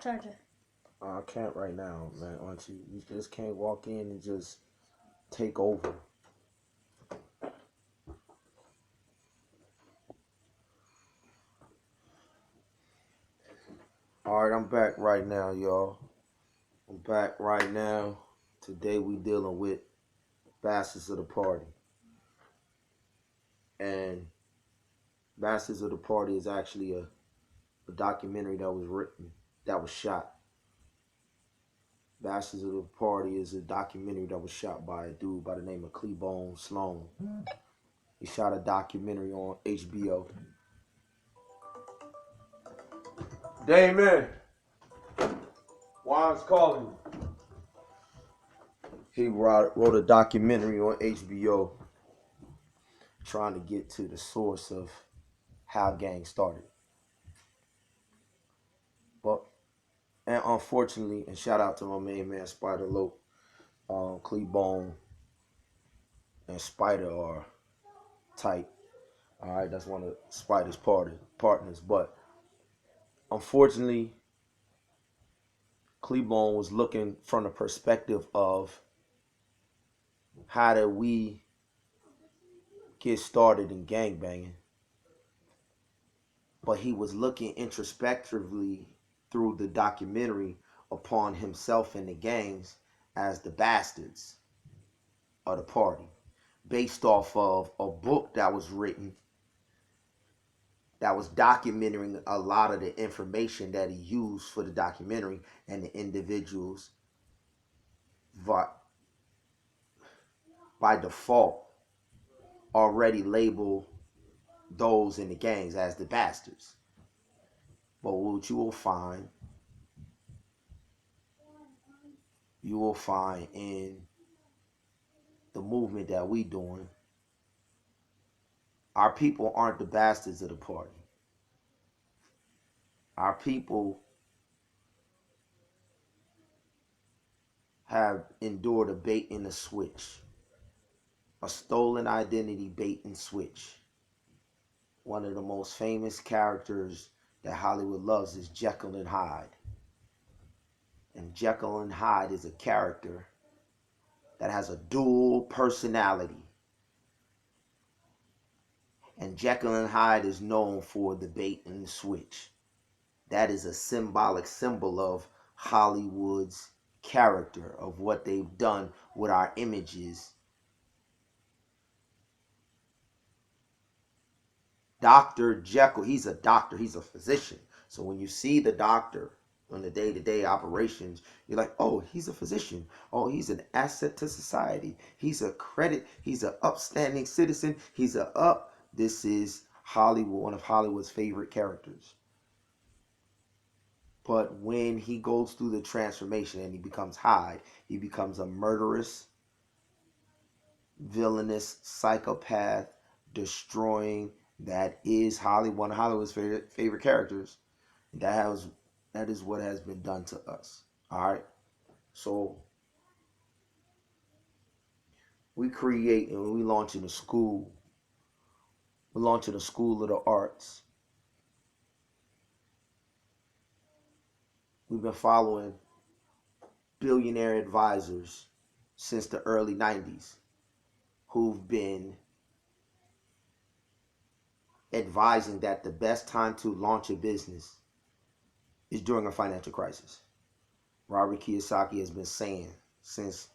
Charger. I can't right now, man. Aren't you? You just can't walk in and just take over. All right, I'm back right now, y'all. I'm back right now. Today we dealing with Bastards of the Party, and Bastards of the Party is actually a documentary that was written, that was shot. Bastards of the Party is a documentary that was shot by a dude by the name of Cleabone Sloan. He shot a documentary on HBO. Damon, Juan's calling you. He wrote a documentary on HBO trying to get to the source of how gangs started. But and unfortunately, and shout out to my main man Spider Lope, Cleabone and Spider are tight. All right, that's one of Spider's partners. But unfortunately, Cleabone was looking from the perspective of how did we get started in gangbanging, but he was looking introspectively through the documentary upon himself and the gangs as the bastards of the party, based off of a book that was written that was documenting a lot of the information that he used for the documentary, and the individuals by default already label those in the gangs as the bastards. But what you will find in the movement that we doing, our people aren't the bastards of the party. Our people have endured a bait and a switch, a stolen identity bait and switch. One of the most famous characters that Hollywood loves is Jekyll and Hyde. And Jekyll and Hyde is a character that has a dual personality. And Jekyll and Hyde is known for the bait and the switch. That is a symbol of Hollywood's character, of what they've done with our images. Dr. Jekyll, he's a doctor, he's a physician. So when you see the doctor on the day-to-day operations, you're like, oh, he's a physician. Oh, he's an asset to society. He's a credit. He's an upstanding citizen. This is Hollywood, one of Hollywood's favorite characters. But when he goes through the transformation and he becomes Hyde, he becomes a murderous, villainous psychopath, destroying. That is one of Hollywood's favorite characters. That is what has been done to us. All right. So we create and we launch in a school. We're launching a school of the arts. We've been following billionaire advisors since the early 90s who've been advising that the best time to launch a business is during a financial crisis. Robert Kiyosaki has been saying since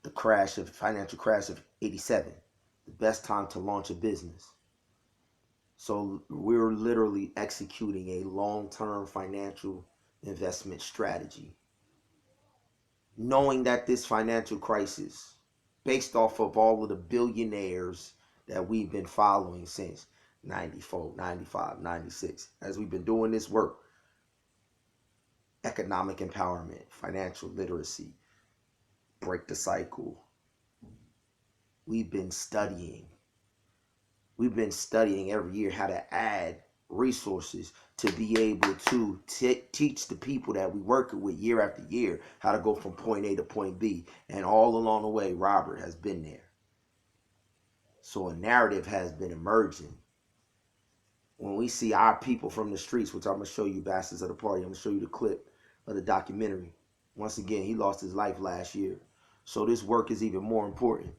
the financial crash of 87, the best time to launch a business. So we're literally executing a long-term financial investment strategy, knowing that this financial crisis, based off of all of the billionaires that we've been following since 94, 95, 96, as we've been doing this work, economic empowerment, financial literacy, break the cycle. We've been studying every year how to add resources to be able to teach the people that we work with year after year how to go from point A to point B. And all along the way, Robert has been there. So a narrative has been emerging. When we see our people from the streets, which I'm going to show you, Bastards of the Party, I'm going to show you the clip of the documentary. Once again, he lost his life last year. So this work is even more important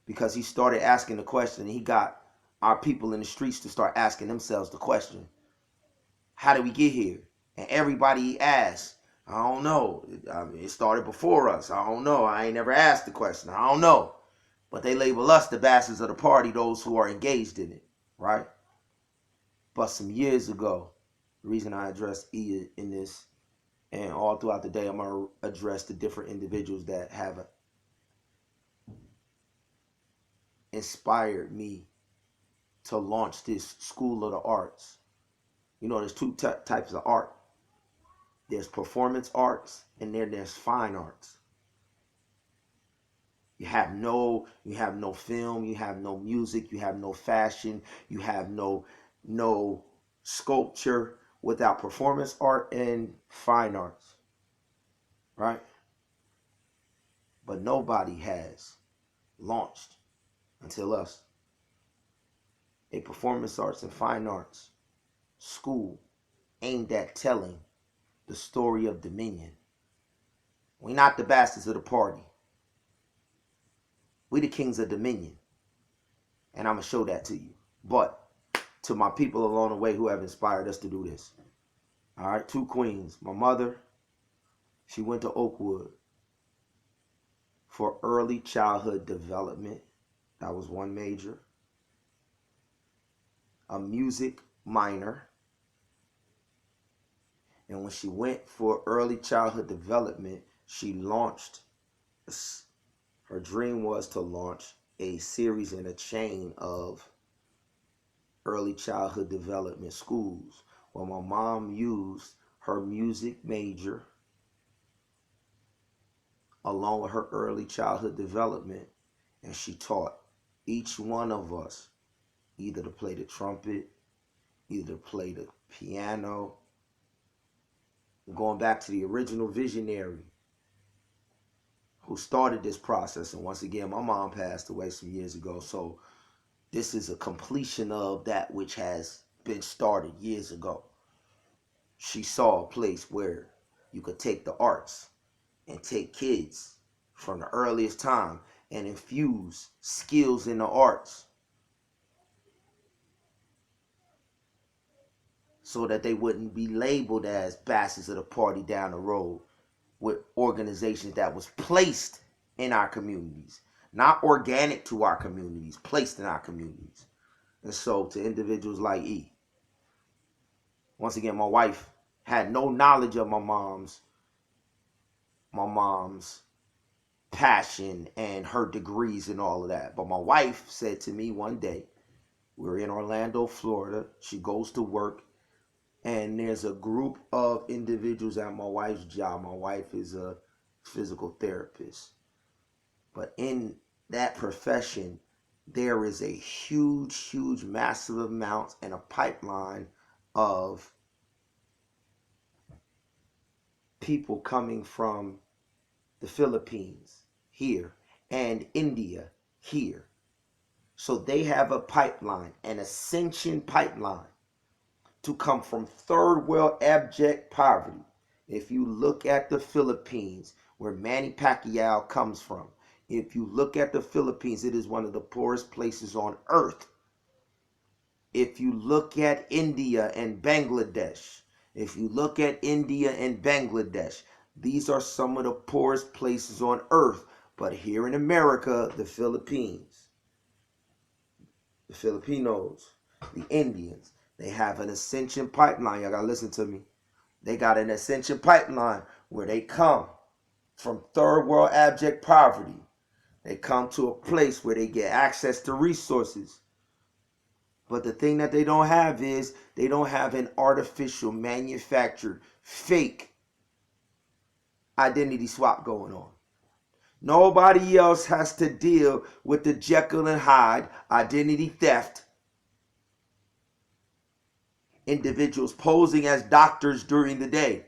because he started asking the question, and he got our people in the streets to start asking themselves the question, how did we get here? And everybody asks, I don't know. It started before us. I don't know. I ain't never asked the question. I don't know. But they label us the bastards of the party, those who are engaged in it, right? But some years ago, the reason I addressed E in this, and all throughout the day, I'm going to address the different individuals that have inspired me to launch this School of the Arts. You know, there's two types of art. There's performance arts, and then there's fine arts. You have no film, you have no music, you have no fashion, you have no sculpture without performance art and fine arts, right? But nobody has launched until us a performance arts and fine arts school aimed at telling the story of Dominion. We're not the bastards of the party. We the kings of Dominion. And I'm going to show that to you. But to my people along the way who have inspired us to do this. All right, two queens. My mother, she went to Oakwood for early childhood development. That was one major. A music minor. And when she went for early childhood development, she launched, her dream was to launch a series in a chain of early childhood development schools. Well, my mom used her music major along with her early childhood development, and she taught each one of us either to play the trumpet, either to play the piano. Going back to the original visionary who started this process, and once again, my mom passed away some years ago, so this is a completion of that which has been started years ago. She saw a place where you could take the arts and take kids from the earliest time and infuse skills in the arts so that they wouldn't be labeled as bastards of the party down the road with organizations that was placed in our communities, not organic to our communities, placed in our communities. And so to individuals like E, once again, my wife had no knowledge of my mom's passion and her degrees and all of that. But my wife said to me one day, we're in Orlando, Florida. She goes to work, and there's a group of individuals at my wife's job. My wife is a physical therapist. But in that profession, there is a huge, massive amount and a pipeline of people coming from the Philippines here and India here. So they have a pipeline, an ascension pipeline, to come from third world abject poverty. If you look at the Philippines, where Manny Pacquiao comes from, if you look at the Philippines, it is one of the poorest places on earth. If you look at India and Bangladesh, these are some of the poorest places on earth. But here in America, the Philippines, the Filipinos, the Indians, they have an ascension pipeline. Y'all gotta listen to me. They got an ascension pipeline where they come from third world abject poverty. They come to a place where they get access to resources. But the thing that they don't have is they don't have an artificial, manufactured, fake identity swap going on. Nobody else has to deal with the Jekyll and Hyde identity theft. Individuals posing as doctors during the day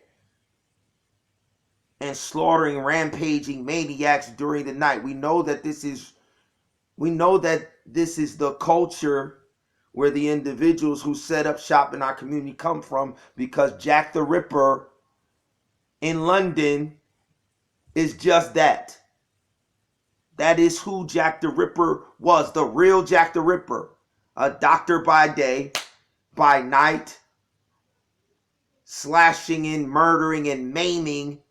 and slaughtering, rampaging maniacs during the night. We know that this is the culture where the individuals who set up shop in our community come from, because Jack the Ripper in London is just that. That is who Jack the Ripper was, the real Jack the Ripper. A doctor by day, by night, slashing and murdering and maiming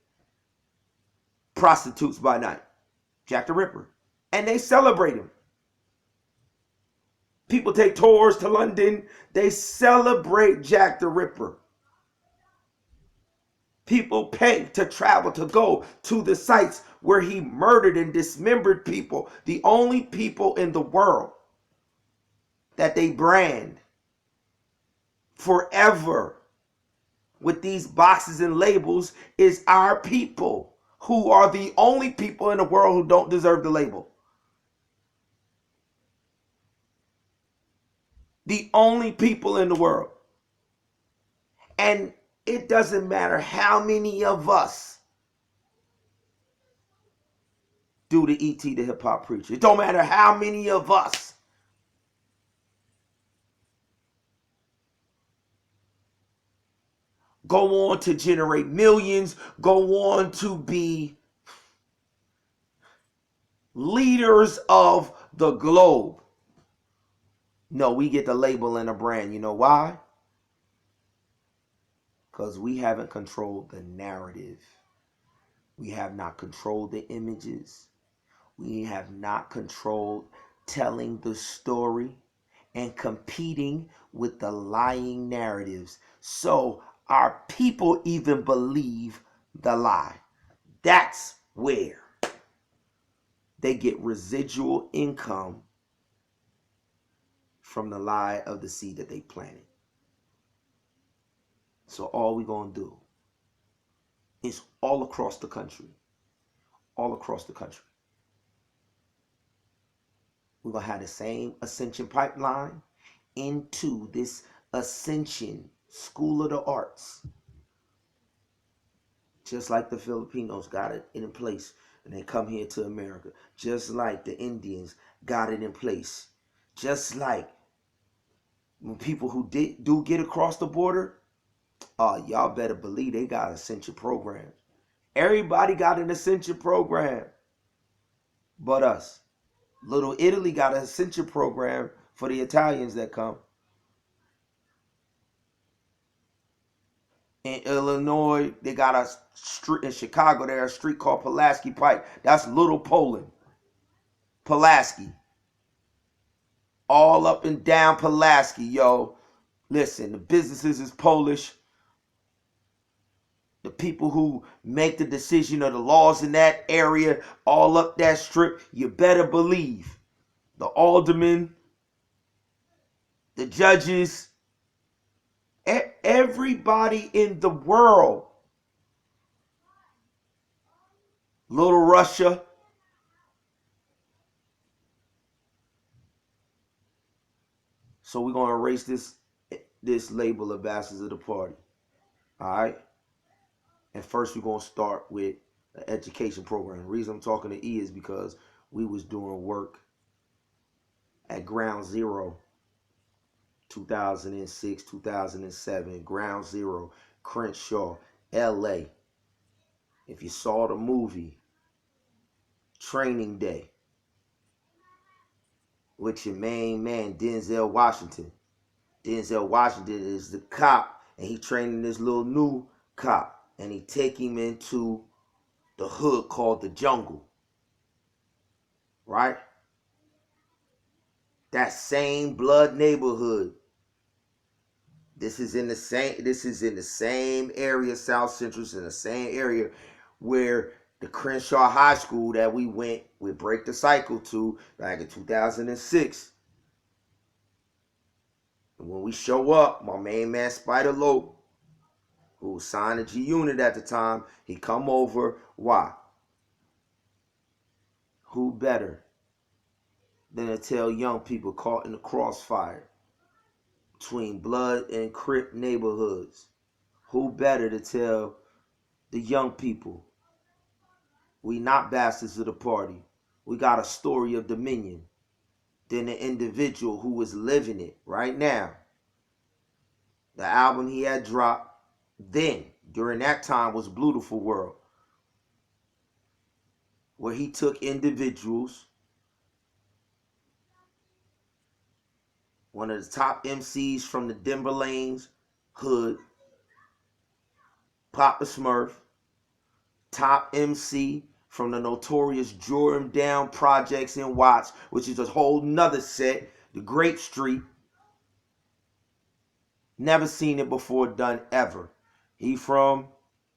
prostitutes by night. Jack the Ripper. And they celebrate him. People take tours to London. They celebrate Jack the Ripper. People pay to travel to go to the sites where he murdered and dismembered people. The only people in the world that they brand forever with these boxes and labels is our people, who are the only people in the world who don't deserve the label. The only people in the world. And it doesn't matter how many of us do the E.T. the Hip Hop Preacher. It don't matter how many of us go on to generate millions, go on to be leaders of the globe. No, we get the label and a brand. You know why? Because we haven't controlled the narrative. We have not controlled the images. We have not controlled telling the story and competing with the lying narratives. So our people even believe the lie. That's where they get residual income from the lie of the seed that they planted. So all we're going to do is all across the country, we're going to have the same ascension pipeline into this ascension school of the arts. Just like the Filipinos got it in place and they come here to America. Just like the Indians got it in place. Just like when people who do get across the border, y'all better believe they got ascension programs. Everybody got an ascension program but us. Little Italy got an ascension program for the Italians that come. In Illinois, they got a street. In Chicago, there's a street called Pulaski Pike. That's Little Poland. Pulaski. All up and down Pulaski, yo. Listen, the businesses is Polish. The people who make the decision of the laws in that area, all up that strip, you better believe. The aldermen, the judges, everybody in the world. Little Russia. So we're going to erase this label of bastards of the party. All right? And first we're going to start with an education program. The reason I'm talking to E is because we was doing work at Ground Zero 2006, 2007. Ground Zero, Crenshaw, LA. If you saw the movie Training Day with your main man, Denzel Washington. Denzel Washington is the cop, and he training this little new cop. And he take him into the hood called the jungle. Right? That same blood neighborhood. This is in the same area, South Central, in the same area where the Crenshaw High School that we Break the Cycle to back in 2006. And when we show up, my main man Spider Lope, who was signed to G Unit at the time, he come over. Why? Who better than to tell young people caught in the crossfire between Blood and Crip neighborhoods? Who better to tell the young people, we not bastards of the party. We got a story of dominion, than the individual who was living it right now. The album he had dropped then, during that time was Blutiful World, where he took individuals, one of the top MCs from the Denver Lanes hood, Papa Smurf, top MC from the notorious Jordan Down Projects in Watts, which is a whole nother set, the Grape Street. Never seen it before done ever. He from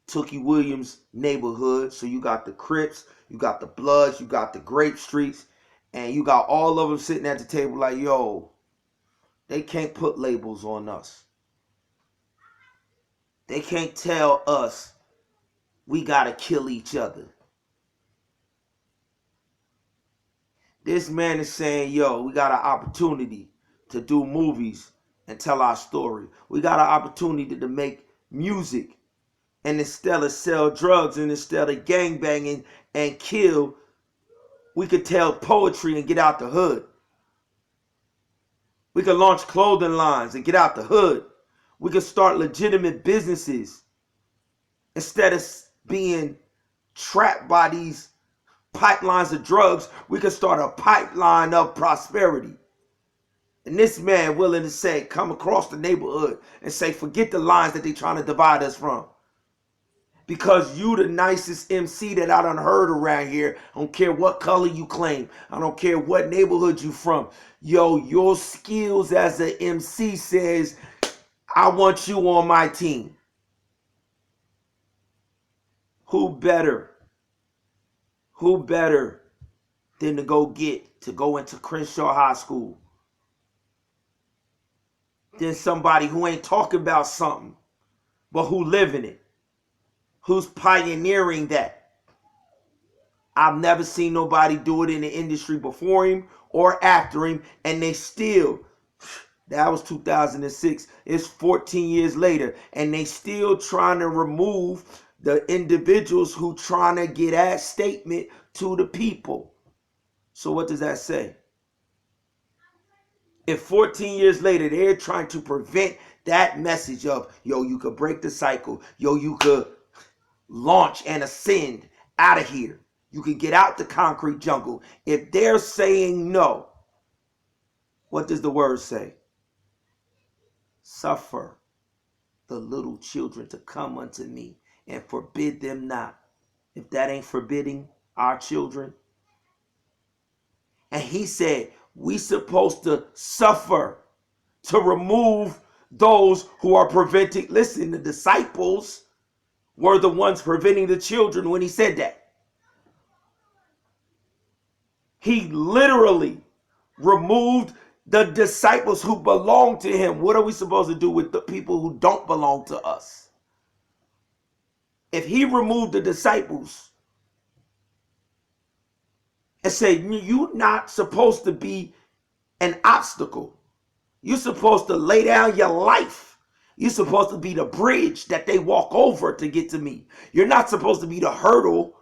Tookie Williams neighborhood, so you got the Crips, you got the Bloods, you got the Grape Streets, and you got all of them sitting at the table like, yo, they can't put labels on us. They can't tell us we gotta kill each other. This man is saying, yo, we got an opportunity to do movies and tell our story. We got an opportunity to make music, and instead of sell drugs and instead of gangbanging and kill, we could tell poetry and get out the hood. We could launch clothing lines and get out the hood. We could start legitimate businesses instead of being trapped by these pipelines of drugs. We could start a pipeline of prosperity. And this man willing to say, come across the neighborhood and say, forget the lines that they trying to divide us from. Because you the nicest MC that I done heard around here. I don't care what color you claim. I don't care what neighborhood you from. Yo, your skills as an MC says, I want you on my team. Who better? Who better than to go into Crenshaw High School? Than somebody who ain't talking about something, but who living it. Who's pioneering that. I've never seen nobody do it in the industry before him or after him, and they still, that was 2006, it's 14 years later, and they still trying to remove the individuals who trying to get that statement to the people. So what does that say? If 14 years later, they're trying to prevent that message of, yo, you could break the cycle, yo, you could launch and ascend out of here, you could get out the concrete jungle. If they're saying no, what does the word say? Suffer the little children to come unto me and forbid them not. If that ain't forbidding our children. And he said, we supposed to suffer to remove those who are preventing. Listen, the disciples were the ones preventing the children when he said that. He literally removed the disciples who belong to him. What are we supposed to do with the people who don't belong to us? If he removed the disciples and said, you're not supposed to be an obstacle. You're supposed to lay down your life. You're supposed to be the bridge that they walk over to get to me. You're not supposed to be the hurdle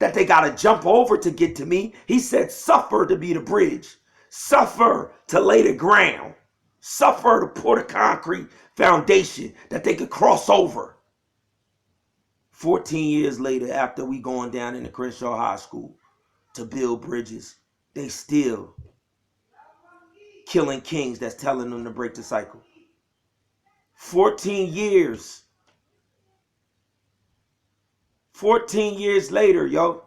that they got to jump over to get to me. He said, suffer to be the bridge. Suffer to lay the ground. Suffer to pour the concrete foundation that they could cross over. 14 years later, after we going down into Crenshaw High School to build bridges, they still killing kings that's telling them to break the cycle. 14 years. 14 years later, yo.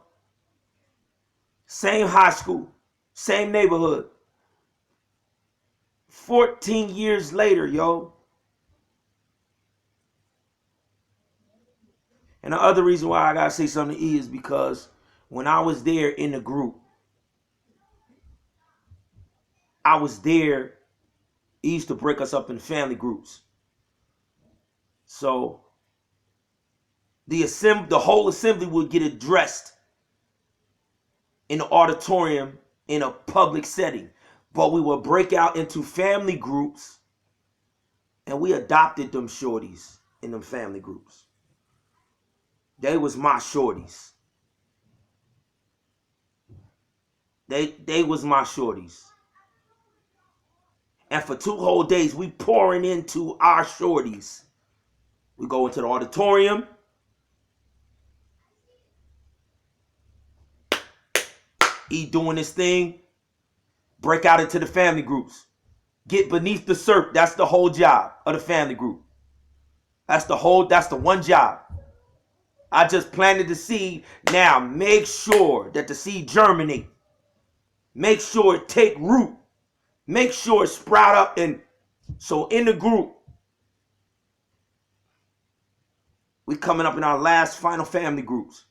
Same high school, same neighborhood. 14 years later, yo. And the other reason why I gotta say something to E is because when I was there in the group, I was there, he used to break us up in family groups. So the whole assembly would get addressed in the auditorium in a public setting. But we would break out into family groups, and we adopted them shorties in them family groups. They was my shorties. They was my shorties. And for 2 whole days, we pouring into our shorties. We go into the auditorium. E doing this thing. Break out into the family groups. Get beneath the surf. That's the whole job of the family group. That's the one job. I just planted the seed. Now make sure that the seed germinate. Make sure it take root. Make sure it sprout up. And so in the group, we coming up in our last final family groups.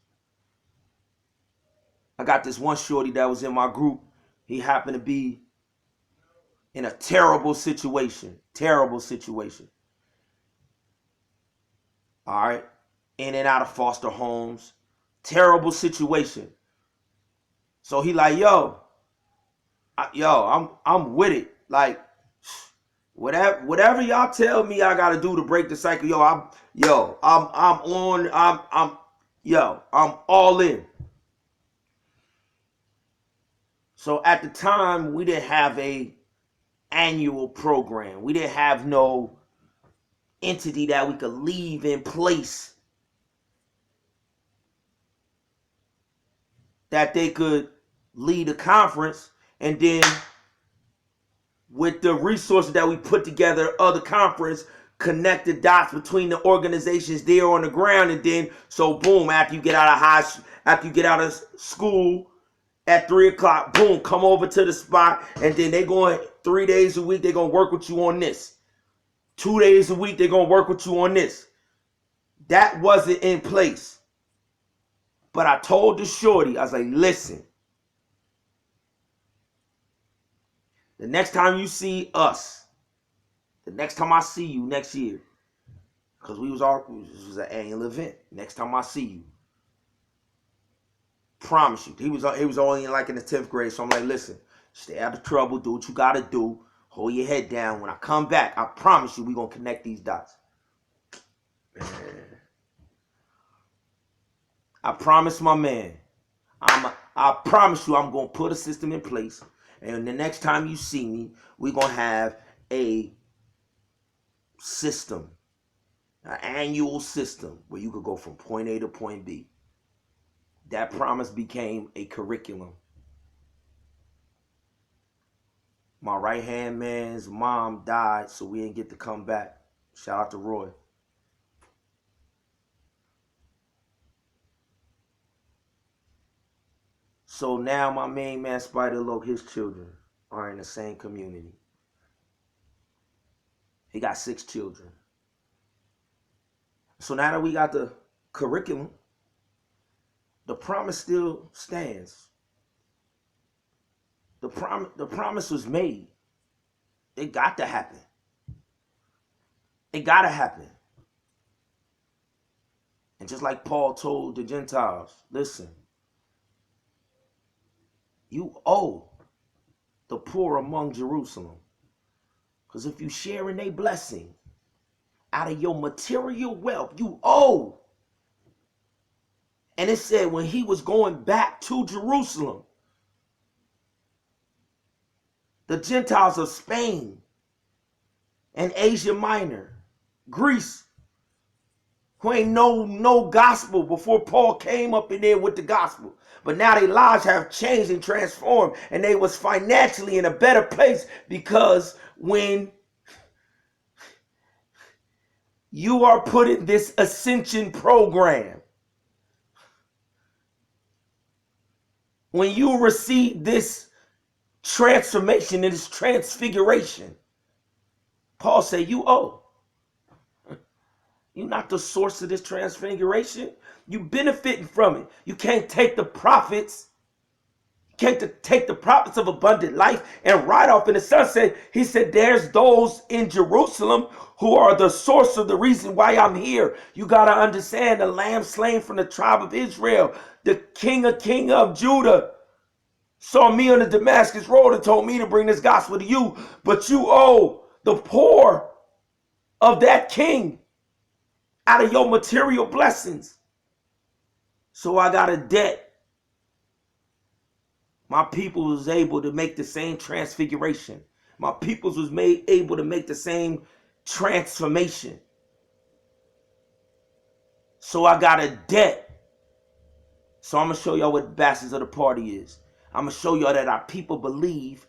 I got this one shorty that was in my group. He happened to be in a terrible situation. Terrible situation. All right. In and out of foster homes. Terrible situation. So he like, I'm with it. Like, whatever y'all tell me I gotta do to break the cycle, I'm all in. So at the time, we didn't have a annual program. We didn't have no entity that we could leave in place that they could lead a conference, and then with the resources that we put together of the conference, connect the dots between the organizations there on the ground, and then so boom, after you get out of school at 3 o'clock, boom, come over to the spot, and then they going 3 days a week, they're gonna work with you on this. 2 days a week, they're gonna work with you on this. That wasn't in place. But I told the shorty, I was like, listen, the next time you see us, the next time I see you next year, because this was an annual event. Next time I see you, promise you. He was only in the 10th grade, so I'm like, listen, stay out of trouble, do what you gotta do, hold your head down. When I come back, I promise you, we gonna connect these dots. Man. I promise my man, I promise you I'm gonna put a system in place, and the next time you see me, we're gonna have a system, an annual system where you could go from point A to point B. That promise became a curriculum. My right-hand man's mom died, so we didn't get to come back. Shout out to Roy. So now my main man, Spider Loc, his children are in the same community. He got 6 children. So now that we got the curriculum, the promise still stands. The promise was made. It got to happen. It got to happen. And just like Paul told the Gentiles, listen, you owe the poor among Jerusalem. Because if you share in a blessing out of your material wealth, you owe. And it said when he was going back to Jerusalem, the Gentiles of Spain and Asia Minor, Greece, who ain't no gospel before Paul came up in there with the gospel. But now their lives have changed and transformed, and they was financially in a better place, because when you are put in this ascension program, when you receive this transformation and this transfiguration, Paul said, you owe. You're not the source of this transfiguration. You benefiting from it. You can't take the profits. You can't take the profits of abundant life and ride off in the sunset. He said, there's those in Jerusalem who are the source of the reason why I'm here. You got to understand, the lamb slain from the tribe of Israel, the king of Judah, saw me on the Damascus road and told me to bring this gospel to you. But you owe the poor of that king out of your material blessings. So I got a debt. My people was able to make the same transfiguration. My peoples was able to make the same transformation. So I got a debt. So I'm going to show y'all what bastards of the party is. I'm going to show y'all that our people believe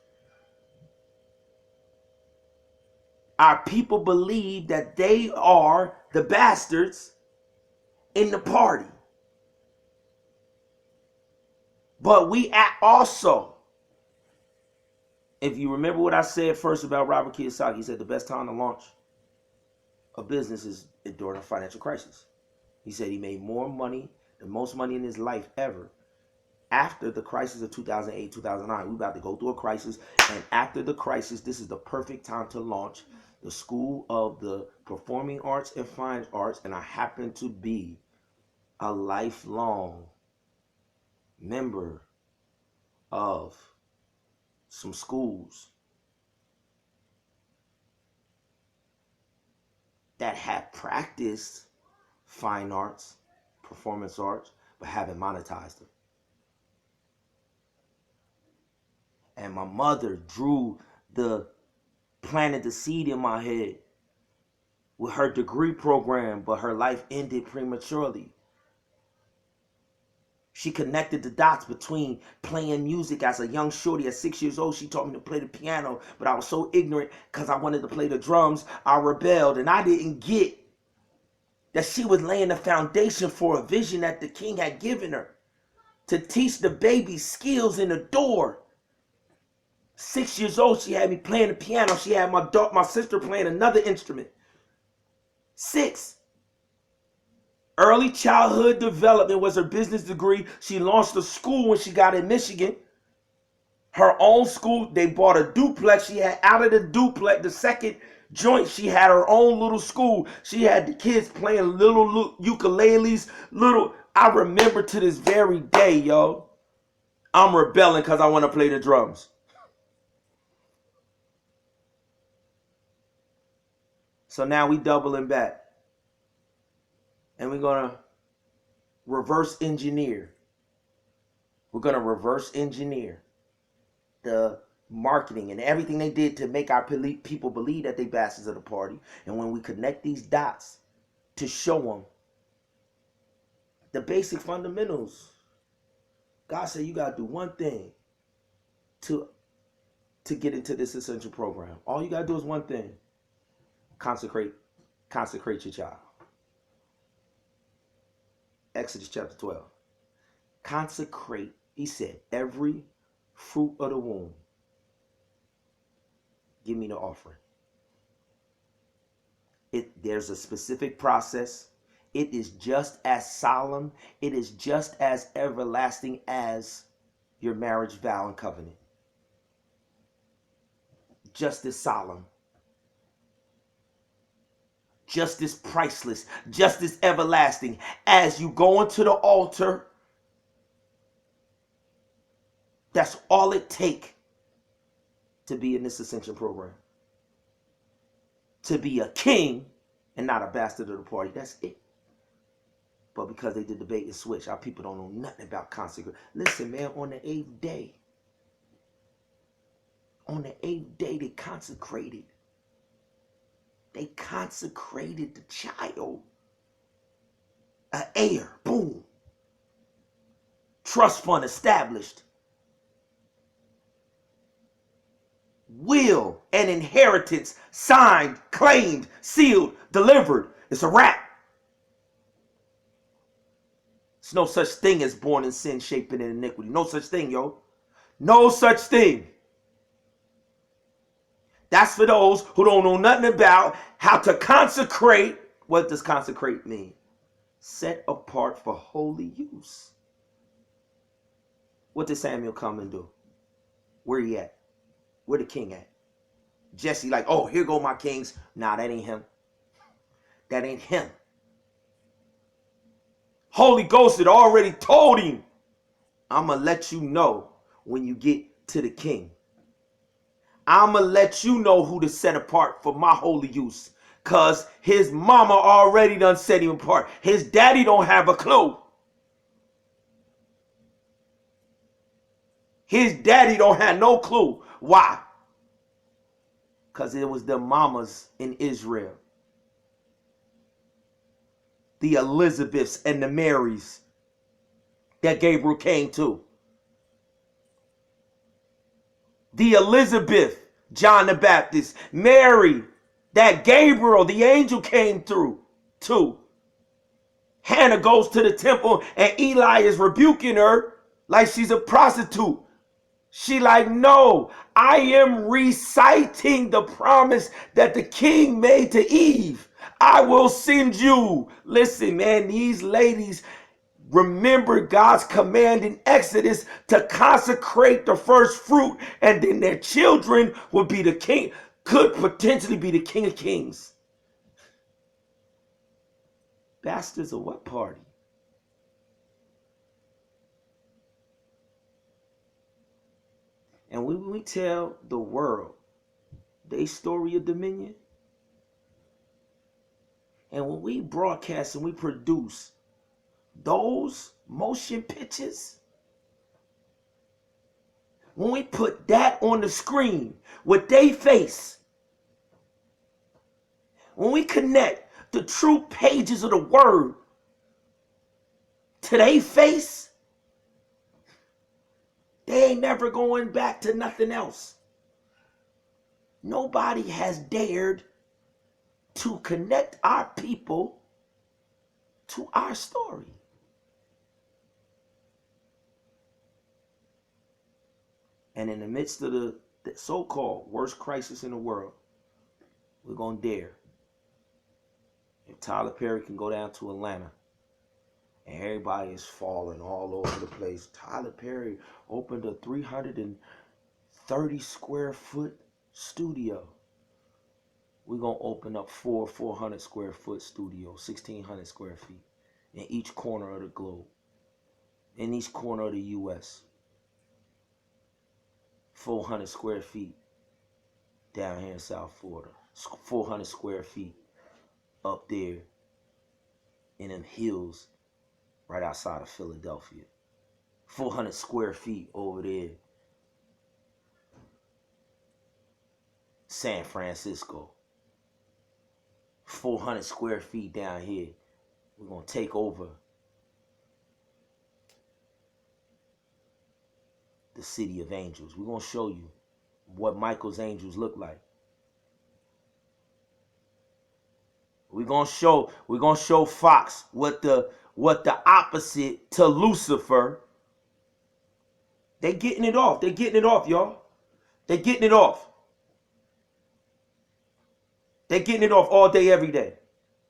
that they are the bastards in the party. But we also, if you remember what I said first about Robert Kiyosaki, he said the best time to launch a business is during a financial crisis. He said he made more money, the most money in his life ever, after the crisis of 2008, 2009. We're about to go through a crisis, and after the crisis, this is the perfect time to launch the School of the Performing Arts and Fine Arts, and I happen to be a lifelong member of some schools that have practiced fine arts, performance arts, but haven't monetized them. And my mother planted the seed in my head with her degree program, but her life ended prematurely. She connected the dots between playing music as a young shorty. At 6 years old, she taught me to play the piano, but I was so ignorant because I wanted to play the drums. I rebelled, and I didn't get that she was laying the foundation for a vision that the king had given her to teach the baby skills in the door. 6 years old, she had me playing the piano. She had my sister playing another instrument. 6. Early childhood development was her business degree. She launched a school when she got in Michigan. Her own school. They bought a duplex. She had out of the duplex, the second joint, she had her own little school. She had the kids playing little ukuleles. I remember to this very day, yo. I'm rebelling because I want to play the drums. So now we doubling back. And we're going to reverse engineer. We're going to reverse engineer the marketing and everything they did to make our people believe that they bastards of the party. And when we connect these dots to show them the basic fundamentals, God said you got to do one thing to get into this essential program. All you got to do is one thing. Consecrate your child. Exodus chapter 12. Consecrate, he said, every fruit of the womb. Give me the offering. There's a specific process. It is just as solemn. It is just as everlasting as your marriage vow and covenant. Just as solemn. Just as priceless. Just as everlasting. As you go into the altar, that's all it takes to be in this ascension program. To be a king and not a bastard of the party. That's it. But because they did the bait and switch, our people don't know nothing about consecration. Listen, man, on the 8th day, they consecrated. They consecrated the child. An heir, boom. Trust fund established. Will and inheritance signed, claimed, sealed, delivered. It's a wrap. There's no such thing as born in sin, shaping in iniquity. No such thing, yo. No such thing. That's for those who don't know nothing about how to consecrate. What does consecrate mean? Set apart for holy use. What did Samuel come and do? Where he at? Where the king at? Jesse like, oh, here go my kings. Nah, that ain't him. That ain't him. Holy Ghost had already told him, I'm going to let you know when you get to the king. I'm going to let you know who to set apart for my holy use. Because his mama already done set him apart. His daddy don't have a clue. His daddy don't have no clue. Why? Because it was the mamas in Israel. the Elizabeths and the Marys that Gabriel came to. The Elizabeth, John the Baptist, Mary, that Gabriel, the angel, came through to. Hannah goes to the temple and Eli is rebuking her like she's a prostitute. She like, no, I am reciting the promise that the king made to Eve. I will send you. Listen, man, these ladies remember God's command in Exodus to consecrate the first fruit, and then their children would be the king, could potentially be the king of kings. Bastards of what party? And when we tell the world their story of dominion, and when we broadcast and we produce those motion pictures, when we put that on the screen with their face, when we connect the true pages of the word to their face, they ain't never going back to nothing else. Nobody has dared to connect our people to our story. And in the midst of the so-called worst crisis in the world, we're going to dare. If Tyler Perry can go down to Atlanta and everybody is falling all over the place, Tyler Perry opened a 330 square foot studio. We're going to open up 400 square foot studios, 1,600 square feet in each corner of the globe, in each corner of the U.S. 400 square feet down here in South Florida, 400 square feet up there in them hills right outside of Philadelphia, 400 square feet over there, San Francisco, 400 square feet down here. We're going to take over the city of angels. We're going to show you what Michael's angels look like. We're going to show Fox what the opposite to Lucifer. They getting it off. They're getting it off, y'all. They're getting it off. They're getting it off all day, every day.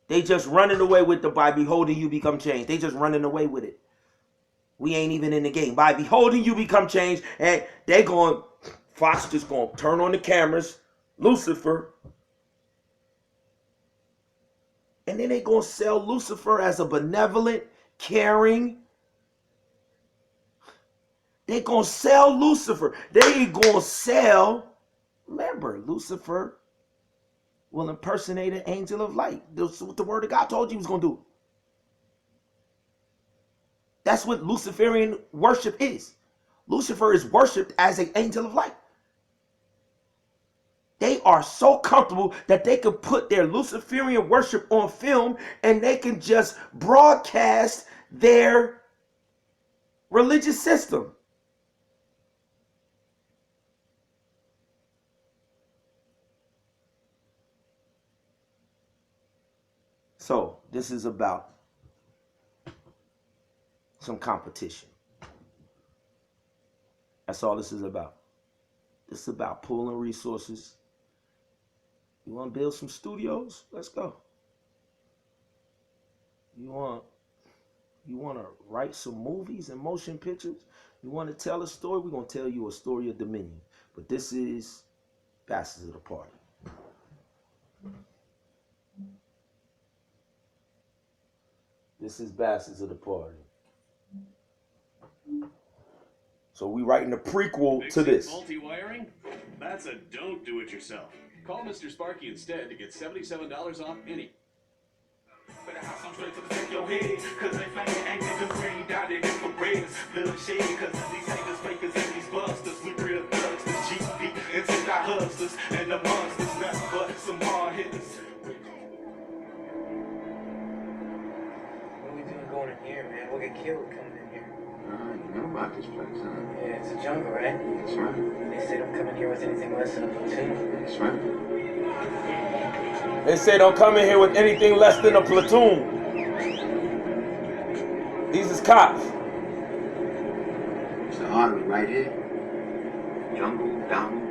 They just running away with the by beholding you become changed. They just running away with it. We ain't even in the game. By beholding you become changed, and Fox just going to turn on the cameras, Lucifer, and then they going to sell Lucifer as a benevolent, caring. They going to sell Lucifer. They going to sell, remember, Lucifer will impersonate an angel of light. That's what the word of God told you he was going to do. That's what Luciferian worship is. Lucifer is worshipped as an angel of light. They are so comfortable that they can put their Luciferian worship on film and they can just broadcast their religious system. So this is about some competition. That's all this is about. This is about pooling resources. You want to build some studios? Let's go. You want to write some movies and motion pictures? You want to tell a story? We're going to tell you a story of dominion. But this is Bastards of the Party. This is Bastards of the Party. So we writing a prequel to this. Multi-wiring? That's a don't do it yourself. Call Mr. Sparky instead to get $77 off any. Better have some straight to protect your head, cause they flaming ain't niggas where you died in infrared. Little shade, cause these haters, fakers, and these busters, we real thugs, the GP, and take our hustlers, and the monsters, nothing but some hard hitters. killed coming in here. You know about this place, huh? Yeah, it's a jungle, right? That's right. They say don't come in here with anything less than a platoon. That's right. They say don't come in here with anything less than a platoon. These is cops. It's the artery right here. Jungle, down,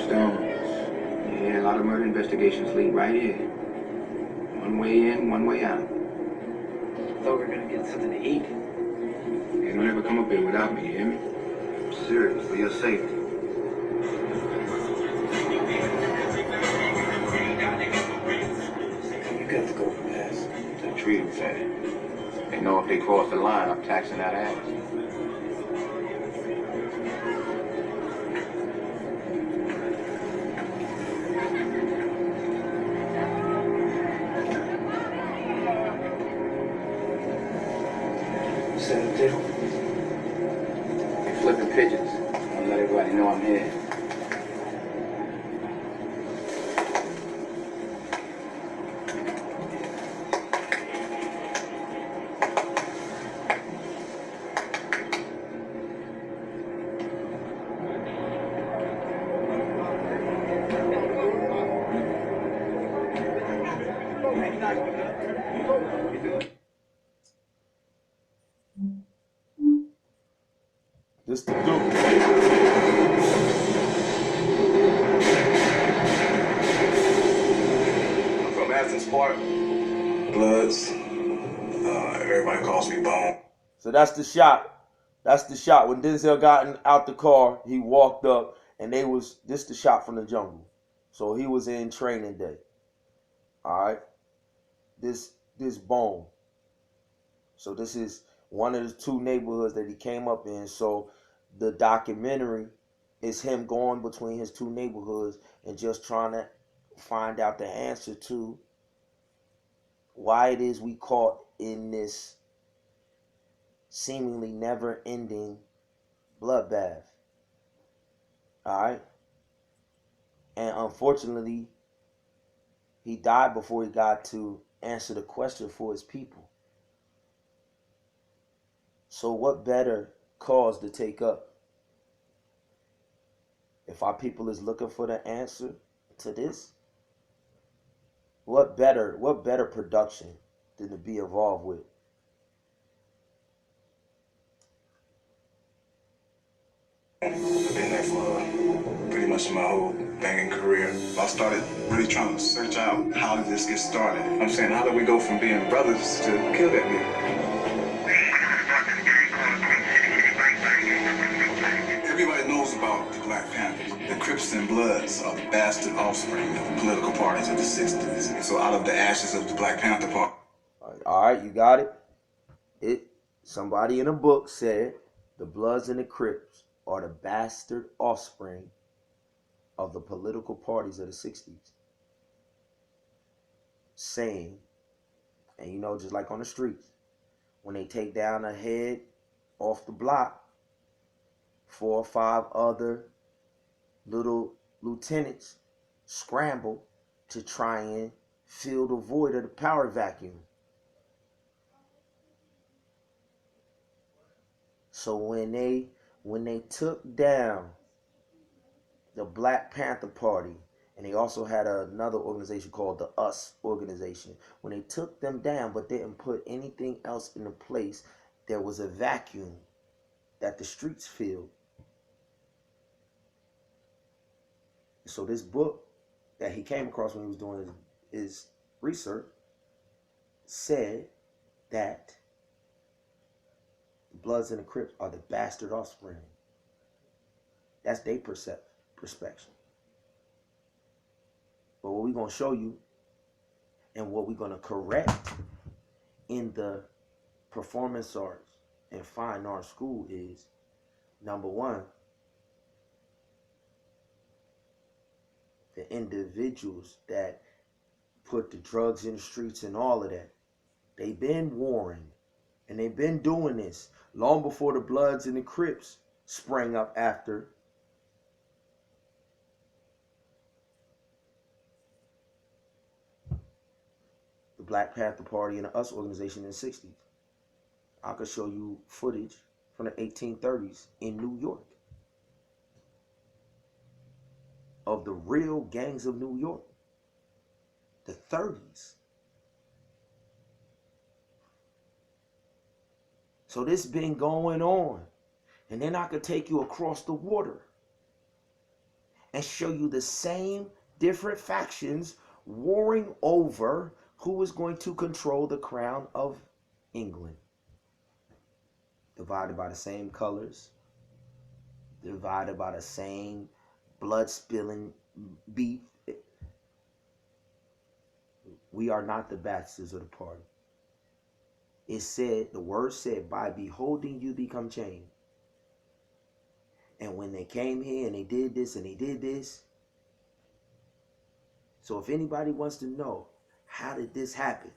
stones. Yeah, a lot of murder investigations lead right here. One way in, one way out. Thought we were gonna get something to eat. Hey, don't ever come up here without me, you hear me? I'm serious, for your safety. You got the golden pass. The treaty fed. They know if they cross the line, I'm taxing that ass. Send it to. I'm flipping pigeons. I'll let everybody know I'm here. This the dude. I'm from Athens Park. Bloods. Everybody calls me Bone. So that's the shot. That's the shot. When Denzel got out the car, he walked up, and this the shot from the jungle. So he was in training day. All right. This Bone. So this is one of the two neighborhoods that he came up in. So the documentary is him going between his two neighborhoods and just trying to find out the answer to why it is we caught in this seemingly never-ending bloodbath. All right? And unfortunately, he died before he got to answer the question for his people. So what better cause to take up? If our people is looking for the answer to this, what better production than to be involved with? I've been there for pretty much my whole banging career. I started really trying to search out how did this get started. I'm saying, how did we go from being brothers to kill that nigga? Everybody knows about the Black Panthers. The Crips and Bloods are the bastard offspring of the political parties of the 60s. And so out of the ashes of the Black Panther Party. All right, you got it. Somebody in a book said the Bloods and the Crips are the bastard offspring of the political parties of the 60s. Saying, and you know, just like on the streets, when they take down a head off the block, 4 or 5 other little lieutenants scramble to try and fill the void of the power vacuum. So when they took down the Black Panther Party, and they also had another organization called the US organization, when they took them down but didn't put anything else into place, there was a vacuum that the streets filled. So this book that he came across when he was doing his research said that the Bloods and the Crips are the bastard offspring. That's their perspective. But what we're going to show you and what we're going to correct in the performance arts and fine arts school is, number one, the individuals that put the drugs in the streets and all of that. They've been warring, and they've been doing this long before the Bloods and the Crips sprang up after. The the Black Panther Party and the US organization in the 60s. I could show you footage from the 1830s in New York of the real gangs of New York. The 30s. So this been going on. And then I could take you across the water and show you the same different factions warring over who is going to control the crown of England. Divided by the same colors, divided by the same blood-spilling beef. We are not the bastards of the party. It said, the word said, by beholding you become changed. And when they came here and they did this and they did this. So if anybody wants to know, how did this happen?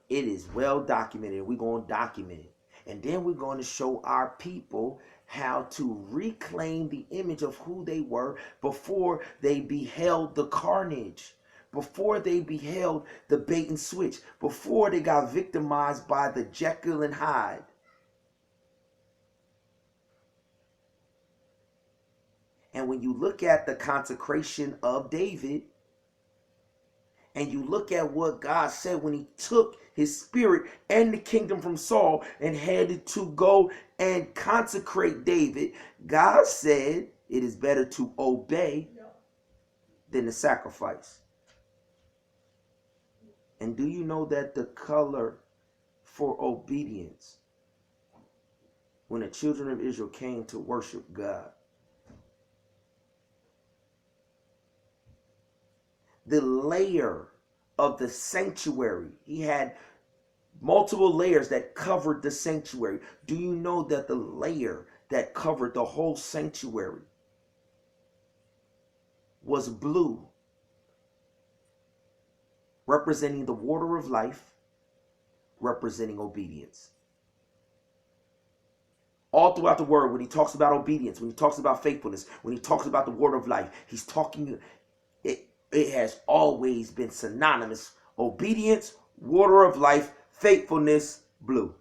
It is well documented. We're going to document it. And then we're going to show our people how to reclaim the image of who they were before they beheld the carnage, before they beheld the bait and switch, before they got victimized by the Jekyll and Hyde. And when you look at the consecration of David, and you look at what God said when he took his spirit and the kingdom from Saul and had it to go and consecrate David, God said it is better to obey than to sacrifice. And do you know that the color for obedience, when the children of Israel came to worship God, the layer of the sanctuary, he had multiple layers that covered the sanctuary. Do you know that the layer that covered the whole sanctuary was blue, representing the water of life, representing obedience? All throughout the word, when he talks about obedience, when he talks about faithfulness, when he talks about the water of life, he's talking, it has always been synonymous. Obedience, water of life, faithfulness, blue.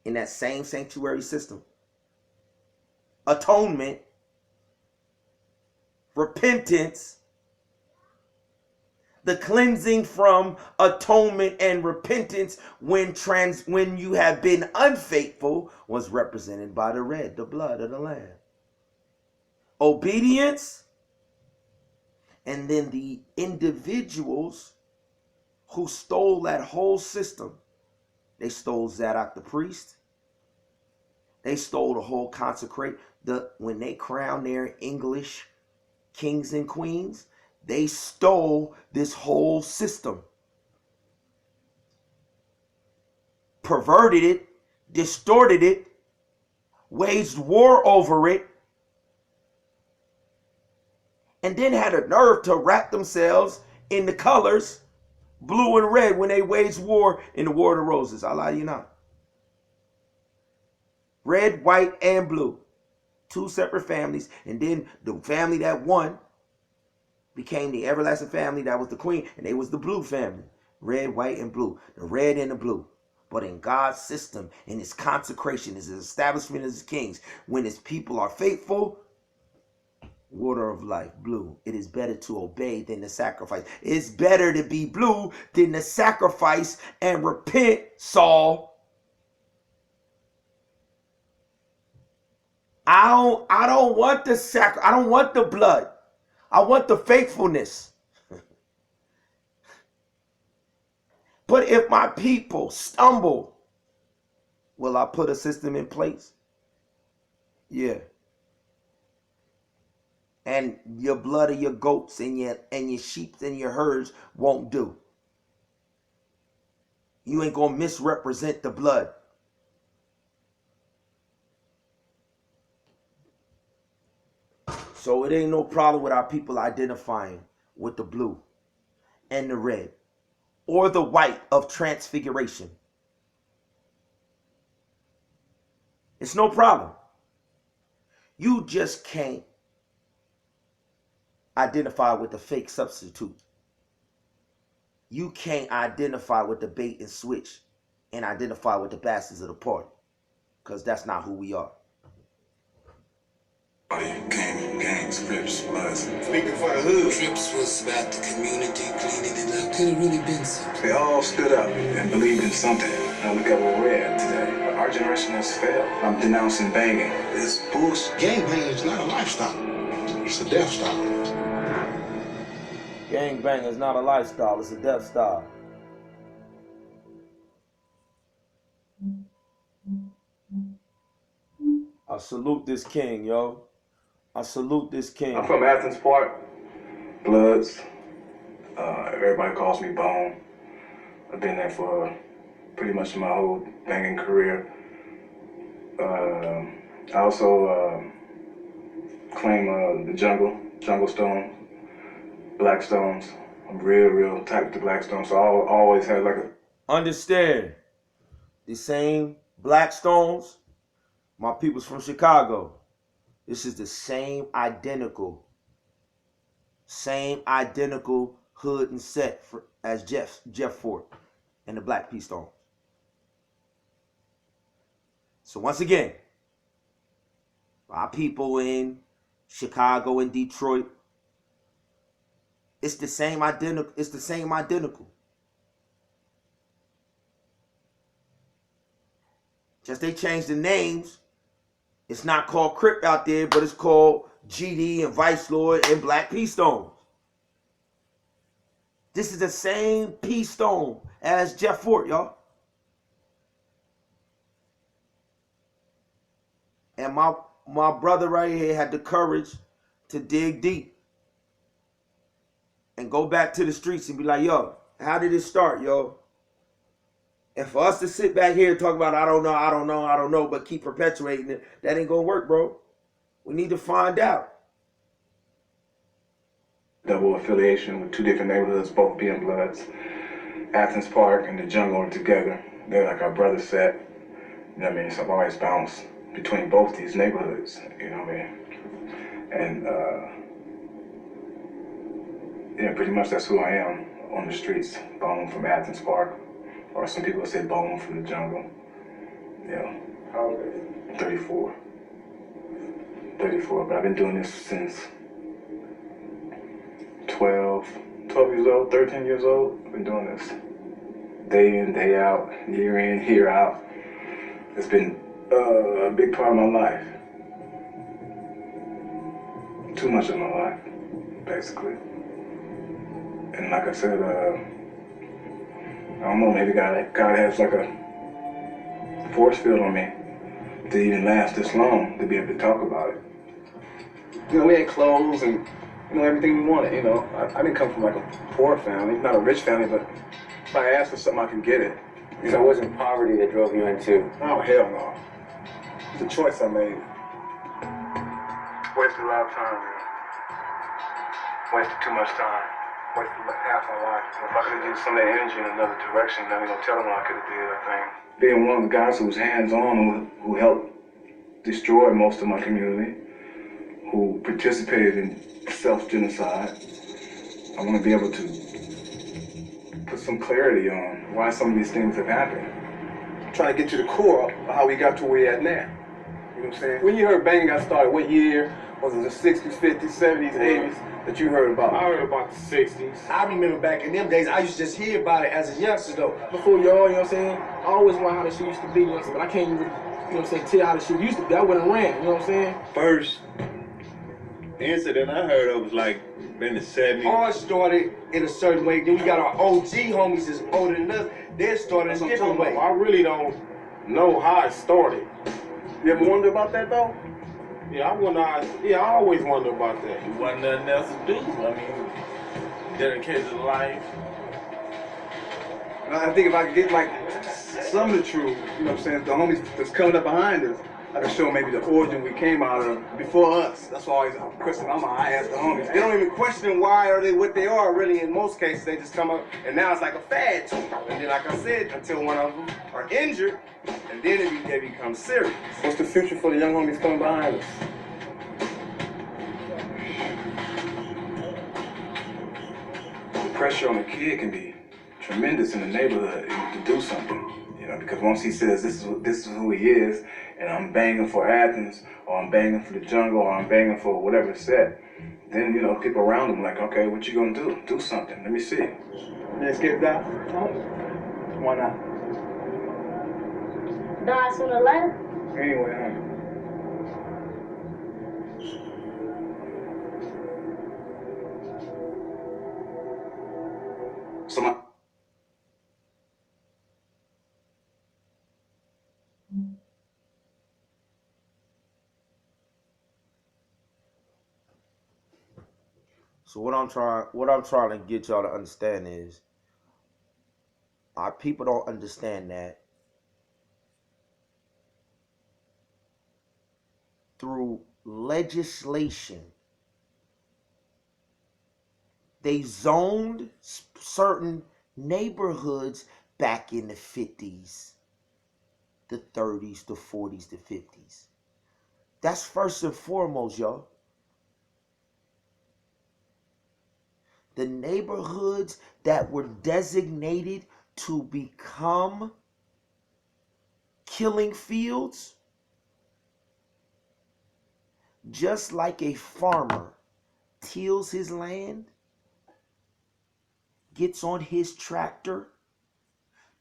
In that same sanctuary system. Atonement, repentance, the cleansing from atonement and repentance when you have been unfaithful was represented by the red, the blood of the Lamb. Obedience, and then the individuals who stole that whole system. They stole Zadok the priest. They stole the whole consecrate. When they crowned their English kings and queens, they stole this whole system. Perverted it, distorted it, waged war over it, and then had a nerve to wrap themselves in the colors blue and red when they waged war in the War of the Roses. I lie to you not. Red, white, and blue. Two separate families. And then the family that won became the everlasting family that was the queen. And they was the blue family. Red, white, and blue. The red and the blue. But in God's system, in his consecration, his establishment as kings, when his people are faithful, water of life, blue. It is better to obey than to sacrifice. It's better to be blue than to sacrifice and repent, Saul. I don't want the I don't want the blood. I want the faithfulness. But if my people stumble, will I put a system in place? Yeah. And your blood of your goats and your sheep and your herds won't do. You ain't gonna misrepresent the blood. So it ain't no problem with our people identifying with the blue and the red or the white of transfiguration. It's no problem. You just can't identify with the fake substitute. You can't identify with the bait and switch and identify with the bastards of the party, because that's not who we are. Gangs, Crips, Bloods. Speaking for the hood. Crips was about the community, cleaning it up. Could have really been something. They all stood up and believed in something. Now look at where we're at today. Our generation has failed. I'm denouncing banging. This bullshit. Gangbanging is not a lifestyle. It's a death style. Gangbang is not a lifestyle, it's a death style. I salute this king, yo. I salute this king. I'm from Athens Park. Bloods. Everybody calls me Bone. I've been there for pretty much my whole banging career. I also claim the Jungle Stone, Black Stones. I'm real tight with the Black Stones, so I always had like a... Understand, the same Black Stones, my people's from Chicago. This is the same identical hood and set as Jeff Fort and the Black P Stones. So once again, our people in Chicago and Detroit, it's the same identical. Just they changed the names. It's not called Crip out there, but it's called GD and Vice Lord and Black P Stones. This is the same P Stone as Jeff Fort, y'all. And my brother right here had the courage to dig deep and go back to the streets and be like, yo, how did it start, yo? And for us to sit back here and talk about, I don't know, but keep perpetuating it, that ain't gonna work, bro. We need to find out. Double affiliation with two different neighborhoods, both being Bloods. Athens Park and the Jungle are together. They're like our brother set. You know what I mean? So I've always bounced between both these neighborhoods, you know what I mean? And yeah, pretty much that's who I am on the streets. Bone from Athens Park, or some people say Bone from the Jungle. Yeah. How old are you? 34. 34, but I've been doing this since 12 years old, 13 years old. I've been doing this day in, day out, year in, year out. It's been a big part of my life. Too much of my life, basically. And like I said, I don't know, maybe God has like a force field on me to even last this long, to be able to talk about it. You know, we had clothes and, you know, everything we wanted, you know. I didn't come from like a poor family, not a rich family, but if I asked for something, I could get it. You know, it wasn't poverty that drove you into... Oh, hell no. It's a choice I made. Wasted a lot of time, man. Wasted too much time. Wasted half my life. If I could have used some of that energy in another direction, then, you know, tell them what I could have did, I think. Being one of the guys who was hands-on, who helped destroy most of my community, who participated in self-genocide, I want to be able to put some clarity on why some of these things have happened. I'm trying to get to the core of how we got to where we're at now. You know what I'm saying? When you heard banging got started, what year? Was it the 60s, 50s, 70s, 80s that you heard about? I heard about the 60s. I remember back in them days, I used to just hear about it as a youngster though. Before y'all, you know what I'm saying? I always wondered how the shit used to be, you know what I'm saying? But I can't even, you know what I'm saying, tell how the shit used to be. I wouldn't ran, you know what I'm saying? First incident I heard of was like in the 70s. Ours started in a certain way, then we got our OG homies that's older than us, they started in a different way. I really don't know how it started. You ever wonder about that though? Yeah, I always wonder about that. It wasn't nothing else to do. I mean, dedicated life. I think if I could get like some of the truth, you know what I'm saying, the homies that's coming up behind us, I can show maybe the origin we came out of before us. That's why I always question. I ask the homies. They don't even question why are they what they are, really. In most cases, they just come up, and now it's like a fad to them. And then, like I said, until one of them are injured, and then they become serious. What's the future for the young homies coming behind us? pressure on a kid can be tremendous in the neighborhood to do something. You know, because once he says this is who he is, and I'm banging for Athens, or I'm banging for the jungle, or I'm banging for whatever set, then you know people around him like, okay, what you gonna do? Do something. Let me see. Let's get that. Why not? Die sooner or later. Anyway, huh? So my So what I'm trying to get y'all to understand is our people don't understand that through legislation they zoned certain neighborhoods back in the 50s, the 30s, the 40s, the 50s. That's first and foremost, y'all. The neighborhoods that were designated to become killing fields, just like a farmer tills his land, gets on his tractor,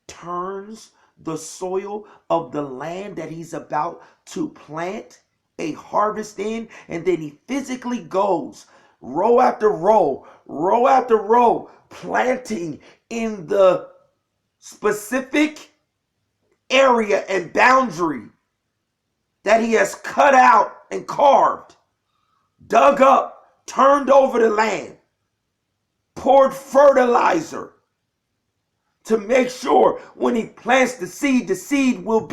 turns the soil of the land that he's about to plant a harvest in, and then he physically goes row after row, row after row, planting in the specific area and boundary that he has cut out and carved, dug up, turned over the land, poured fertilizer to make sure when he plants the seed will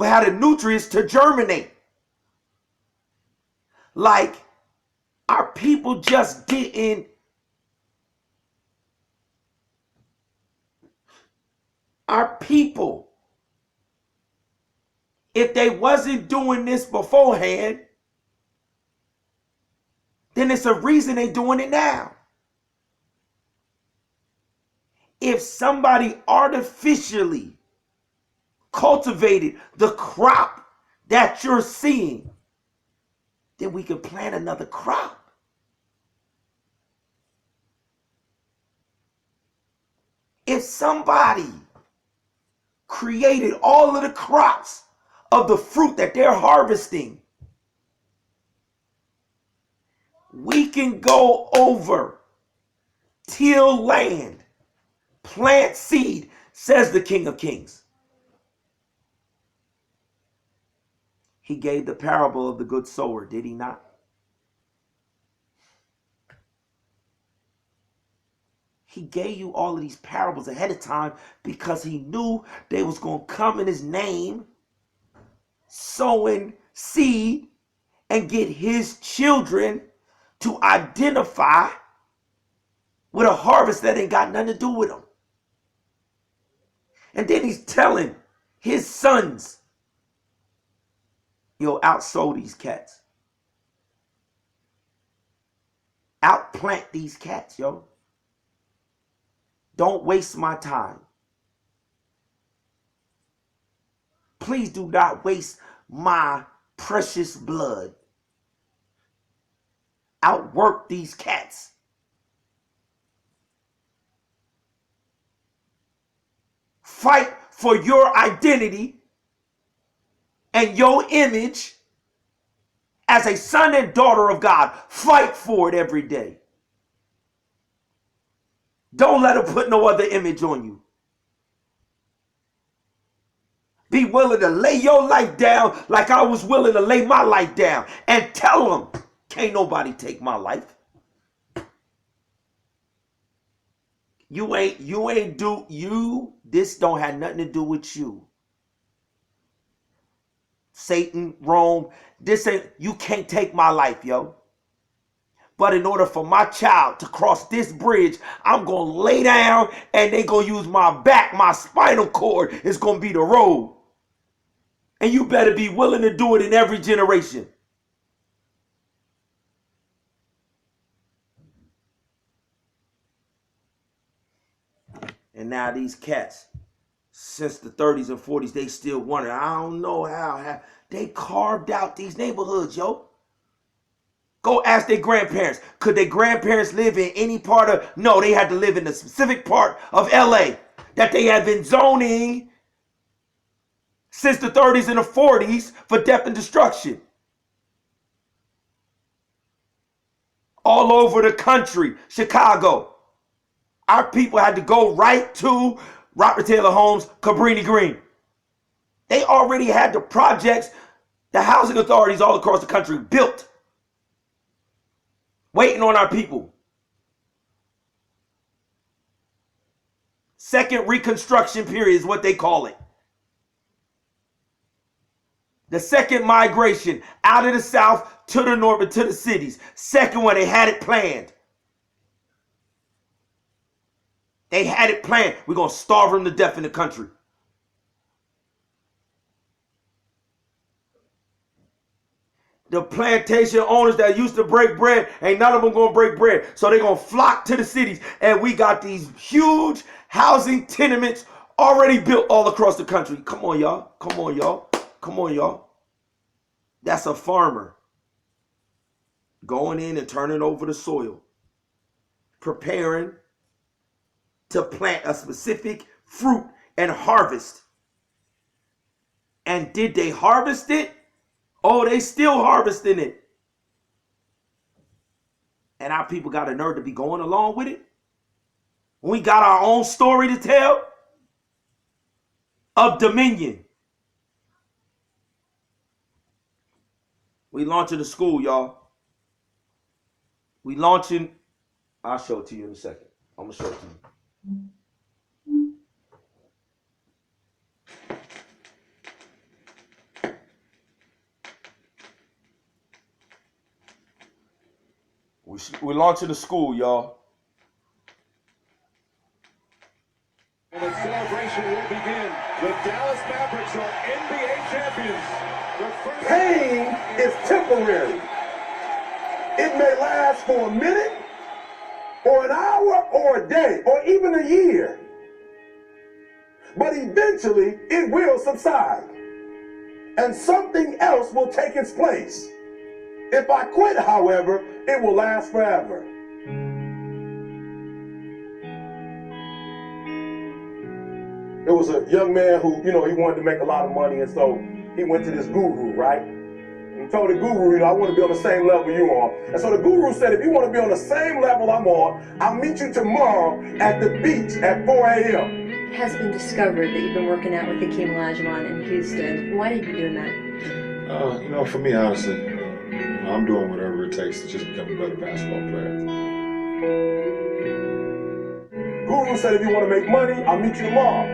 have the nutrients to germinate. Like our people just didn't if they wasn't doing this beforehand, then it's a reason they doing it now. If somebody artificially cultivated the crop that you're seeing, then we can plant another crop. If somebody created all of the crops of the fruit that they're harvesting, we can go over, till land, plant seed, says the King of Kings. He gave the parable of the good sower, did he not? He gave you all of these parables ahead of time because he knew they was going to come in his name, sowing seed, and get his children to identify with a harvest that ain't got nothing to do with them. And then he's telling his sons, yo, outsow these cats. Outplant these cats, yo. Don't waste my time. Please do not waste my precious blood. Outwork these cats. Fight for your identity and your image as a son and daughter of God. Fight for it every day. Don't let them put no other image on you. Be willing to lay your life down like I was willing to lay my life down, and tell them, can't nobody take my life. This don't have nothing to do with you. Satan, Rome, you can't take my life, yo. But in order for my child to cross this bridge, I'm going to lay down and they going to use my back, my spinal cord is going to be the road. And you better be willing to do it in every generation. And now these cats, since the 30s and 40s, they still wonder, I don't know how they carved out these neighborhoods, yo. Go ask their grandparents. Could their grandparents live in any part of? No, they had to live in a specific part of LA that they had been zoning since the 30s and the 40s for death and destruction. All over the country, Chicago. Our people had to go right to Robert Taylor Homes, Cabrini Green. They already had the projects, the housing authorities all across the country built, waiting on our people. Second Reconstruction period is what they call it. The second migration out of the South to the North and to the cities. Second one, they had it planned. They had it planned. We're going to starve them to death in the country. The plantation owners that used to break bread, ain't none of them going to break bread. So they're going to flock to the cities. And we got these huge housing tenements already built all across the country. Come on, y'all. Come on, y'all. Come on, y'all. That's a farmer going in and turning over the soil, preparing to plant a specific fruit and harvest. And did they harvest it? Oh, they still harvesting it. And our people got a nerve to be going along with it. We got our own story to tell of dominion. We launching a school, y'all. We launching. I'll show it to you in a second. I'm going to show it to you. We're launching a school, y'all. And the celebration will begin. The Dallas Mavericks are NBA champions. Pain is temporary. It may last for a minute, or an hour, or a day, or even a year. But eventually, it will subside. And something else will take its place. If I quit, however, it will last forever. There was a young man who, he wanted to make a lot of money, and so he went to this guru, right? He told the guru, I want to be on the same level you are. And so the guru said, if you want to be on the same level I'm on, I'll meet you tomorrow at the beach at 4 a.m. It has been discovered that you've been working out with Hakeem Olajuwon in Houston. Why did you do that? For me, honestly, I'm doing whatever it takes to just become a better basketball player. Guru said, if you want to make money, I'll meet you tomorrow,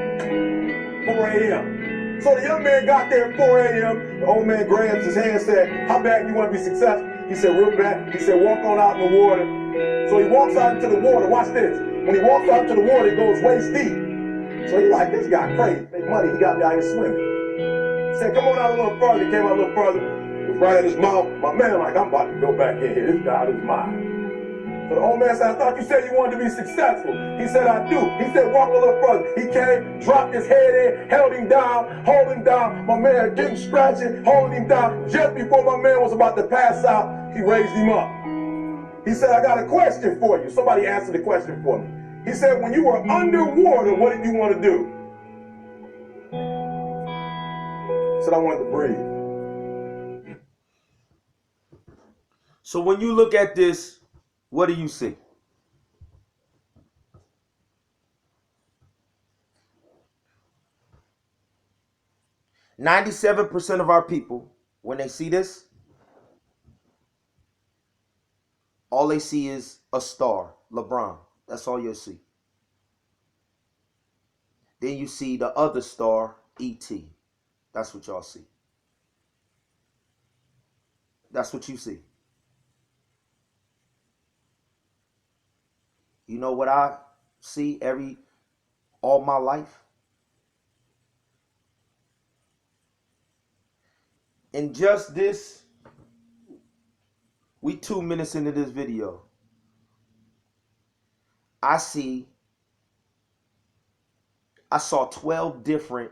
4 a.m. So the young man got there at 4 a.m. The old man grabs his hand and said, how bad do you want to be successful? He said, real bad. He said, walk on out in the water. So he walks out into the water. Watch this. When he walks out to the water, it goes waist deep. So he's like, this guy crazy. Make money. He got me out here swimming. He said, come on out a little further. He came out a little further. It was right at his mouth. My man like, I'm about to go back in here. This God is mine. So the old man said, I thought you said you wanted to be successful. He said, I do. He said, walk a little further. He came, dropped his head in, held him down, hold him down. My man didn't scratch it, holding him down. Just before my man was about to pass out, he raised him up. He said, I got a question for you. Somebody answered the question for me. He said, when you were underwater, what did you want to do? He said, I wanted to breathe. So when you look at this, what do you see? %97 of our people, when they see this, all they see is a star, LeBron. That's all you'll see. Then you see the other star, E.T. That's what y'all see. That's what you see. You know what I see all my life? In just this, we 2 minutes into this video, I see I saw 12 different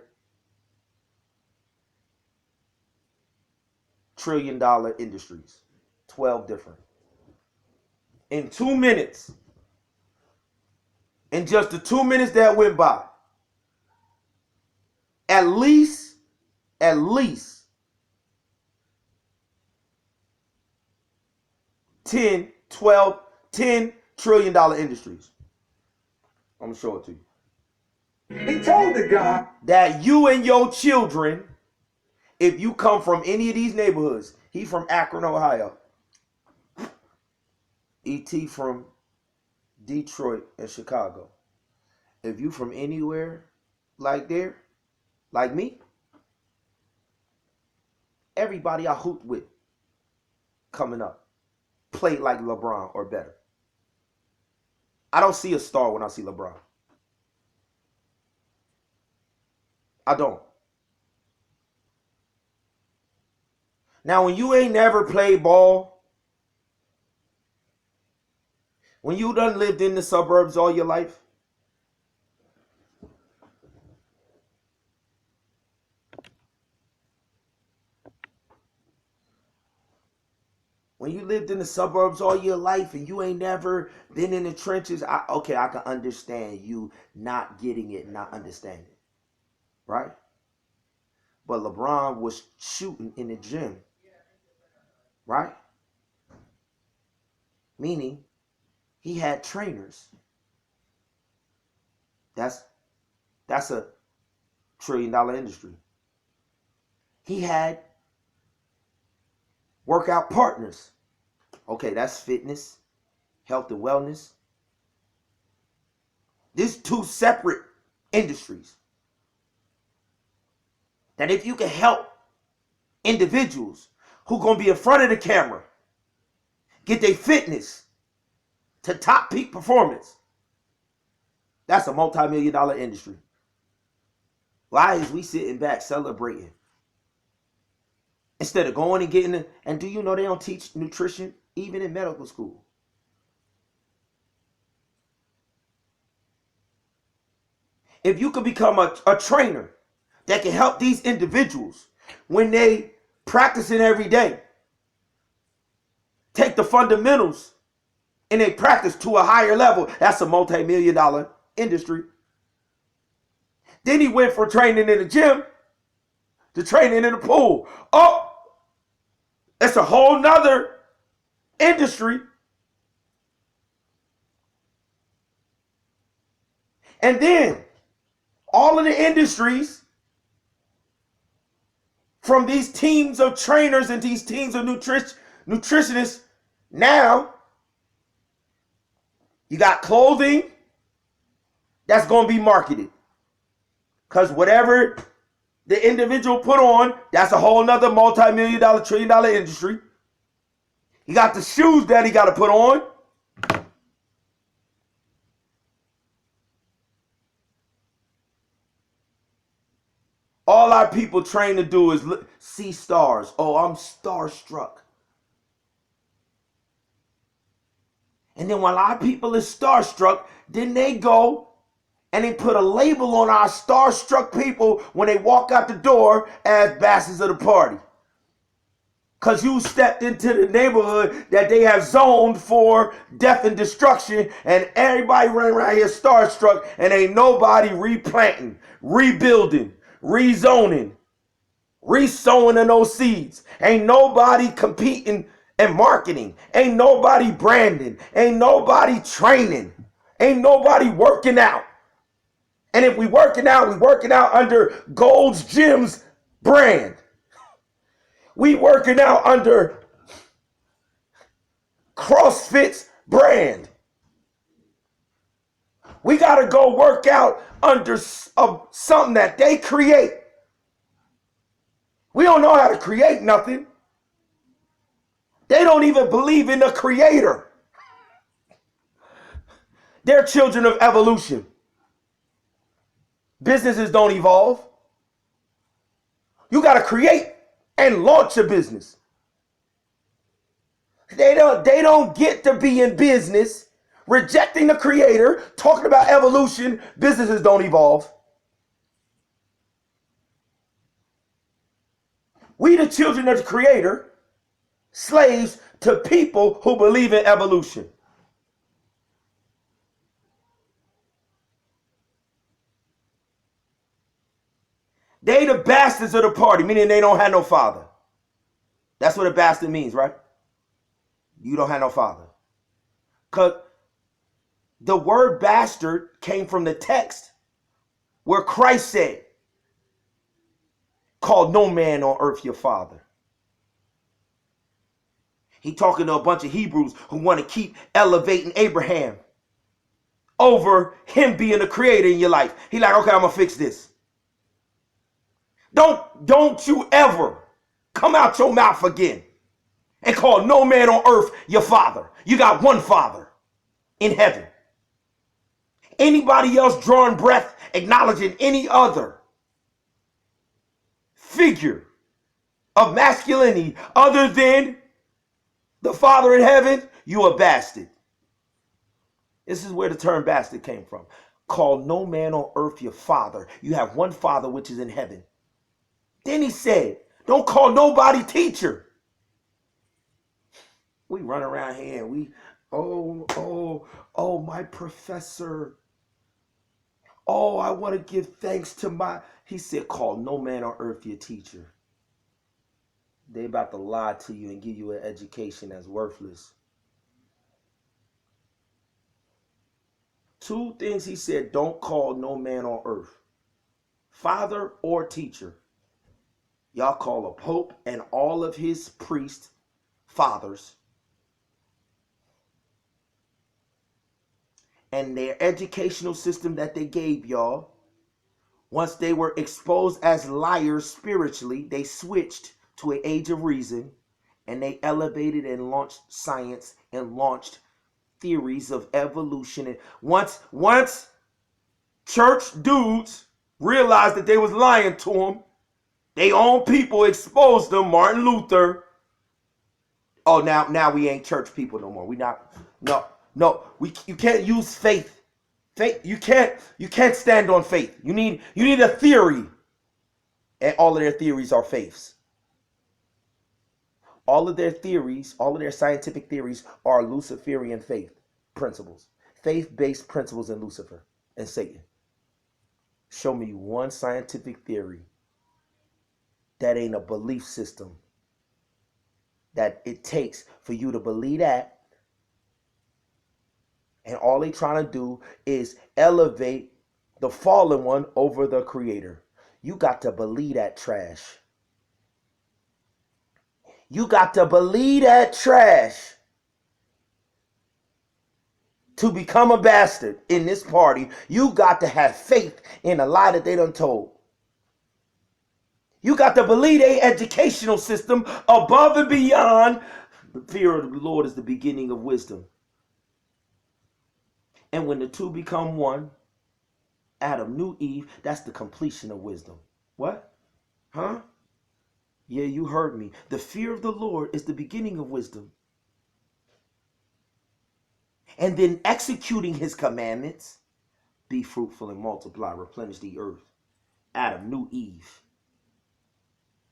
trillion-dollar industries. 12 different. In 2 minutes, in just the 2 minutes that went by, at least 10, 12, $10 trillion industries. I'm going to show it to you. He told the guy that you and your children, if you come from any of these neighborhoods, he from Akron, Ohio. E.T. from Detroit and Chicago. If you from anywhere like there, like me, everybody I hooped with coming up played like LeBron or better. I don't see a star when I see LeBron. I don't. Now, when you ain't never played ball, when you done lived in the suburbs all your life, when you lived in the suburbs all your life and you ain't never been in the trenches, I can understand you not getting it, not understanding it, right? But LeBron was shooting in the gym, right? Meaning he had trainers. That's a $1 trillion industry. He had workout partners. Okay, that's fitness, health and wellness. These 2 separate industries. That if you can help individuals who gonna be in front of the camera get their fitness to top peak performance, that's a multi-million-dollar industry. Why is we sitting back celebrating instead of going and getting it? And do you know they don't teach nutrition even in medical school? If you could become a trainer that can help these individuals when they practicing every day, take the fundamentals and they practice to a higher level, that's a multi-million-dollar industry. Then he went from training in the gym to training in the pool. Oh, it's a whole nother industry. And then all of the industries from these teams of trainers and these teams of nutritionists, now you got clothing that's going to be marketed. Because whatever the individual put on, that's a whole nother multi-million-dollar, $1 trillion industry. You got the shoes that he got to put on. All our people train to do is see stars. Oh, I'm starstruck. And then when a lot of people is starstruck, then they go and they put a label on our starstruck people when they walk out the door as bastards of the party. Because you stepped into the neighborhood that they have zoned for death and destruction, and everybody running around here starstruck, and ain't nobody replanting, rebuilding, rezoning, resowing in those seeds. Ain't nobody competing and marketing. Ain't nobody branding. Ain't nobody training. Ain't nobody working out. And if we working out under Gold's Gym's brand. We working out under CrossFit's brand. We got to go work out under something that they create. We don't know how to create nothing. They don't even believe in the creator. They're children of evolution. Businesses don't evolve. You got to create and launch a business. They don't get to be in business rejecting the creator, talking about evolution. Businesses don't evolve. We the children of the Creator, slaves to people who believe in evolution. They the bastards of the party, meaning they don't have no father. That's what a bastard means, right? You don't have no father. Because the word bastard came from the text where Christ said, call no man on earth your father. He talking to a bunch of Hebrews who want to keep elevating Abraham over him being the creator in your life. He like, okay, I'm going to fix this. Don't you ever come out your mouth again and call no man on earth your father. You got one father in heaven. Anybody else drawing breath, acknowledging any other figure of masculinity other than the Father in heaven, you a bastard. This is where the term bastard came from. Call no man on earth your father. You have one father which is in heaven. Then he said, don't call nobody teacher. We run around here and we, oh, my professor. Oh, I want to give thanks to my, he said, call no man on earth your teacher. They about to lie to you and give you an education that's worthless. Two things he said, don't call no man on earth. Father or teacher. Y'all call a pope and all of his priests fathers. And their educational system that they gave y'all, once they were exposed as liars spiritually, they switched to an age of reason, and they elevated and launched science and launched theories of evolution. And once church dudes realized that they was lying to them, they own people exposed them. Martin Luther. Oh, now we ain't church people no more. We not. No. You can't use faith. Faith. You can't stand on faith. You need a theory, and all of their theories are faiths. All of their theories, all of their scientific theories are Luciferian faith principles. Faith-based principles in Lucifer and Satan. Show me one scientific theory that ain't a belief system that it takes for you to believe that. And all they trying to do is elevate the fallen one over the creator. You got to believe that trash. You got to believe that trash to become a bastard in this party. You got to have faith in a lie that they done told. You got to believe a educational system above and beyond. The fear of the Lord is the beginning of wisdom. And when the two become one, Adam knew Eve, that's the completion of wisdom. What? Huh? Yeah, you heard me. The fear of the Lord is the beginning of wisdom. And then executing his commandments, be fruitful and multiply, replenish the earth. Adam knew Eve.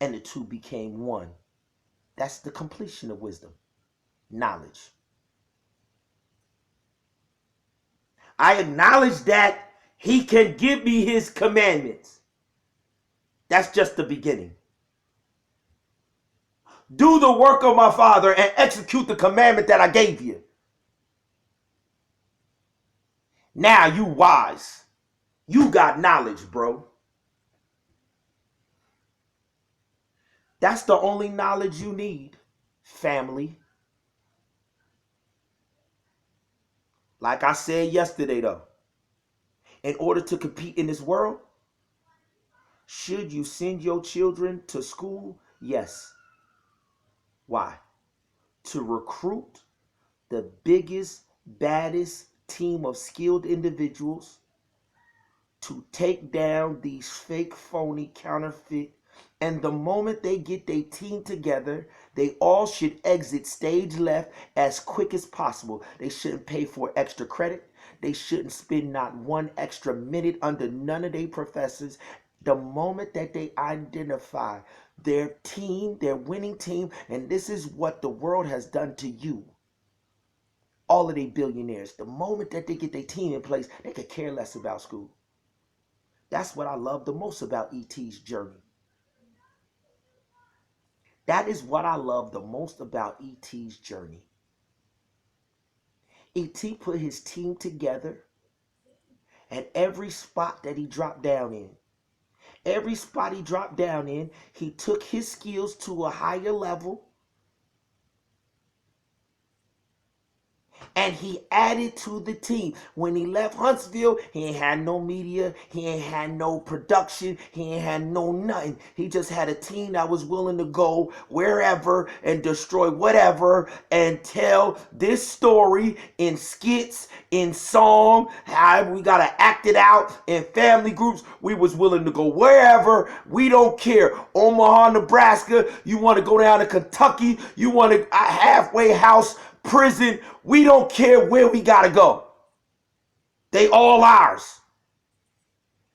And the two became one. That's the completion of wisdom. Knowledge. I acknowledge that he can give me his commandments. That's just the beginning. Do the work of my Father and execute the commandment that I gave you. Now you wise. You got knowledge, bro. That's the only knowledge you need, family. Like I said yesterday, though, in order to compete in this world, should you send your children to school? Yes. Why? To recruit the biggest, baddest team of skilled individuals to take down these fake, phony, counterfeit. And the moment they get their team together, they all should exit stage left as quick as possible. They shouldn't pay for extra credit. They shouldn't spend not one extra minute under none of their professors. The moment that they identify their team, their winning team, and this is what the world has done to you, all of they billionaires, the moment that they get their team in place, they could care less about school. That's what I love the most about E.T.'s journey. That is what I love the most about E.T.'s journey. E.T. put his team together at every spot that he dropped down in. Every spot he dropped down in, he took his skills to a higher level and he added to the team. When he left Huntsville, he ain't had no media, he ain't had no production, he ain't had no nothing. He just had a team that was willing to go wherever and destroy whatever and tell this story in skits, in song, however we gotta act it out in family groups. We was willing to go wherever. We don't care. Omaha, Nebraska, you want to go down to Kentucky, you want a halfway house, prison, we don't care where we gotta go. They all ours.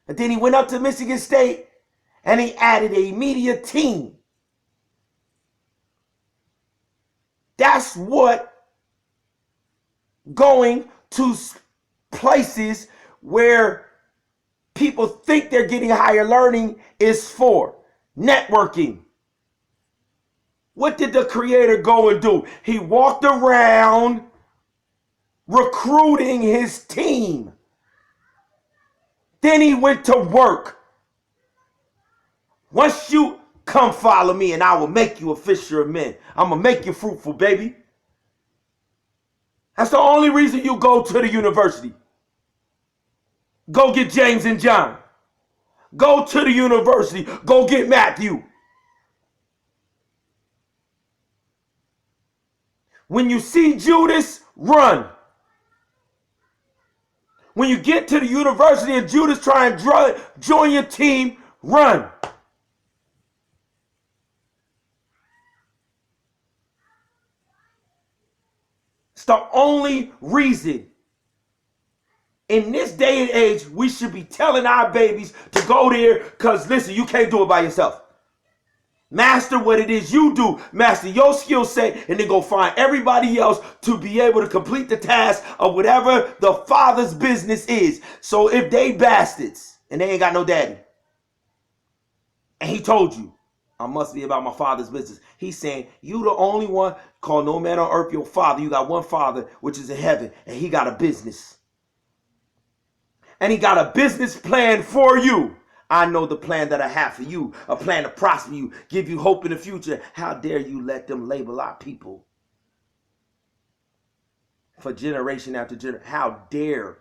And then he went up to Michigan State and he added a media team. That's what going to places where people think they're getting higher learning is for. Networking. What did the creator go and do? He walked around recruiting his team. Then he went to work. Once you come follow me and I will make you a fisher of men. I'm going to make you fruitful, baby. That's the only reason you go to the university. Go get James and John. Go to the university. Go get Matthew. When you see Judas, run. When you get to the university and Judas try and join your team, run. It's the only reason. In this day and age, we should be telling our babies to go there because, listen, you can't do it by yourself. Master what it is you do. Master your skill set and then go find everybody else to be able to complete the task of whatever the father's business is. So if they bastards and they ain't got no daddy and he told you, I must be about my father's business. He's saying, you the only one, call no man on earth your father. You got one father, which is in heaven, and he got a business. And he got a business plan for you. I know the plan that I have for you, a plan to prosper you, give you hope in the future. How dare you let them label our people for generation after generation? How dare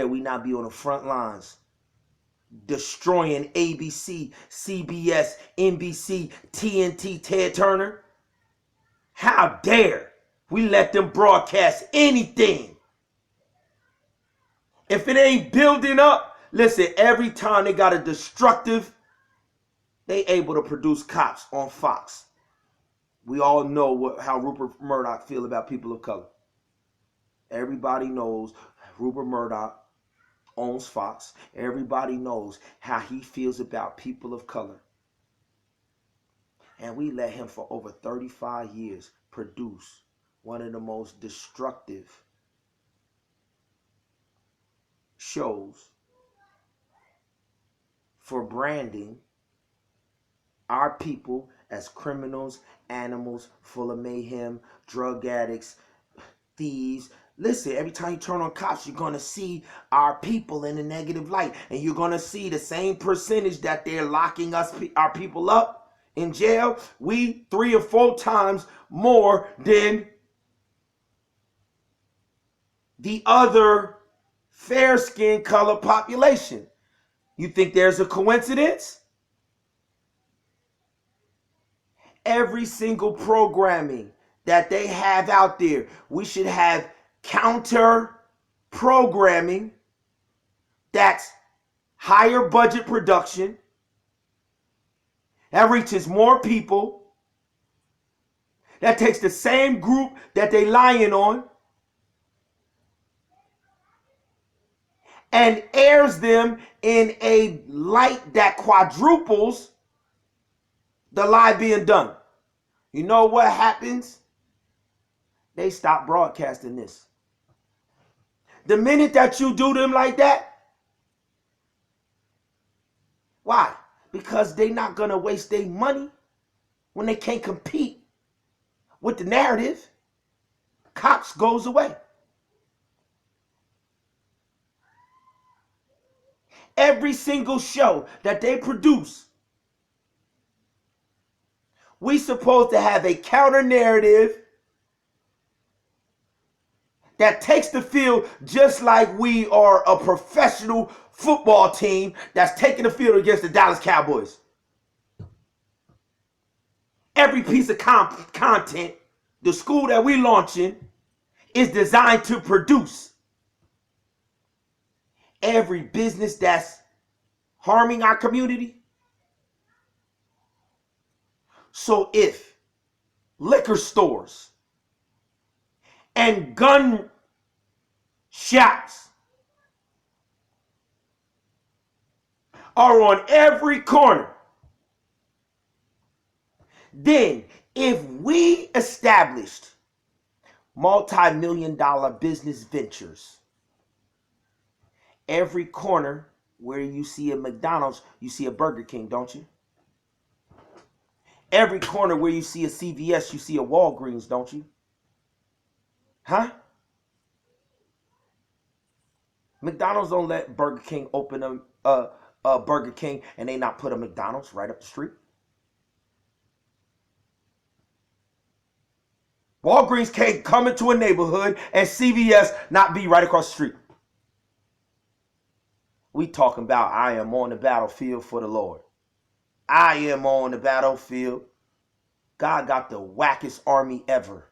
we not be on the front lines destroying ABC, CBS, NBC, TNT, Ted Turner? How dare we let them broadcast anything? If it ain't building up, listen, every time they got a destructive, they able to produce cops on Fox. We all know how Rupert Murdoch feel about people of color. Everybody knows Rupert Murdoch owns Fox. Everybody knows how he feels about people of color. And we let him for over 35 years produce one of the most destructive shows for branding our people as criminals, animals, full of mayhem, drug addicts, thieves. Listen, every time you turn on cops, you're going to see our people in a negative light. And you're going to see the same percentage that they're locking our people up in jail. We 3 or 4 times more than the other fair skin color population. You think there's a coincidence? Every single programming that they have out there, we should have counter programming that's higher budget production, that reaches more people, that takes the same group that they lying on and airs them in a light that quadruples the lie being done. You know what happens? They stop broadcasting this. The minute that you do them like that, why? Because they're not going to waste their money when they can't compete with the narrative. Cops goes away. Every single show that they produce, we supposed to have a counter narrative that takes the field just like we are a professional football team that's taking the field against the Dallas Cowboys. Every piece of content, the school that we launching, is designed to produce. Every business that's harming our community. So if liquor stores and gun shops are on every corner, then if we established multi-million-dollar business ventures, every corner where you see a McDonald's, you see a Burger King, don't you? Every corner where you see a CVS, you see a Walgreens, don't you? Huh? McDonald's don't let Burger King open a Burger King and they not put a McDonald's right up the street. Walgreens can't come into a neighborhood and CVS not be right across the street. We talking about I am on the battlefield for the Lord. I am on the battlefield. God got the wackest army ever.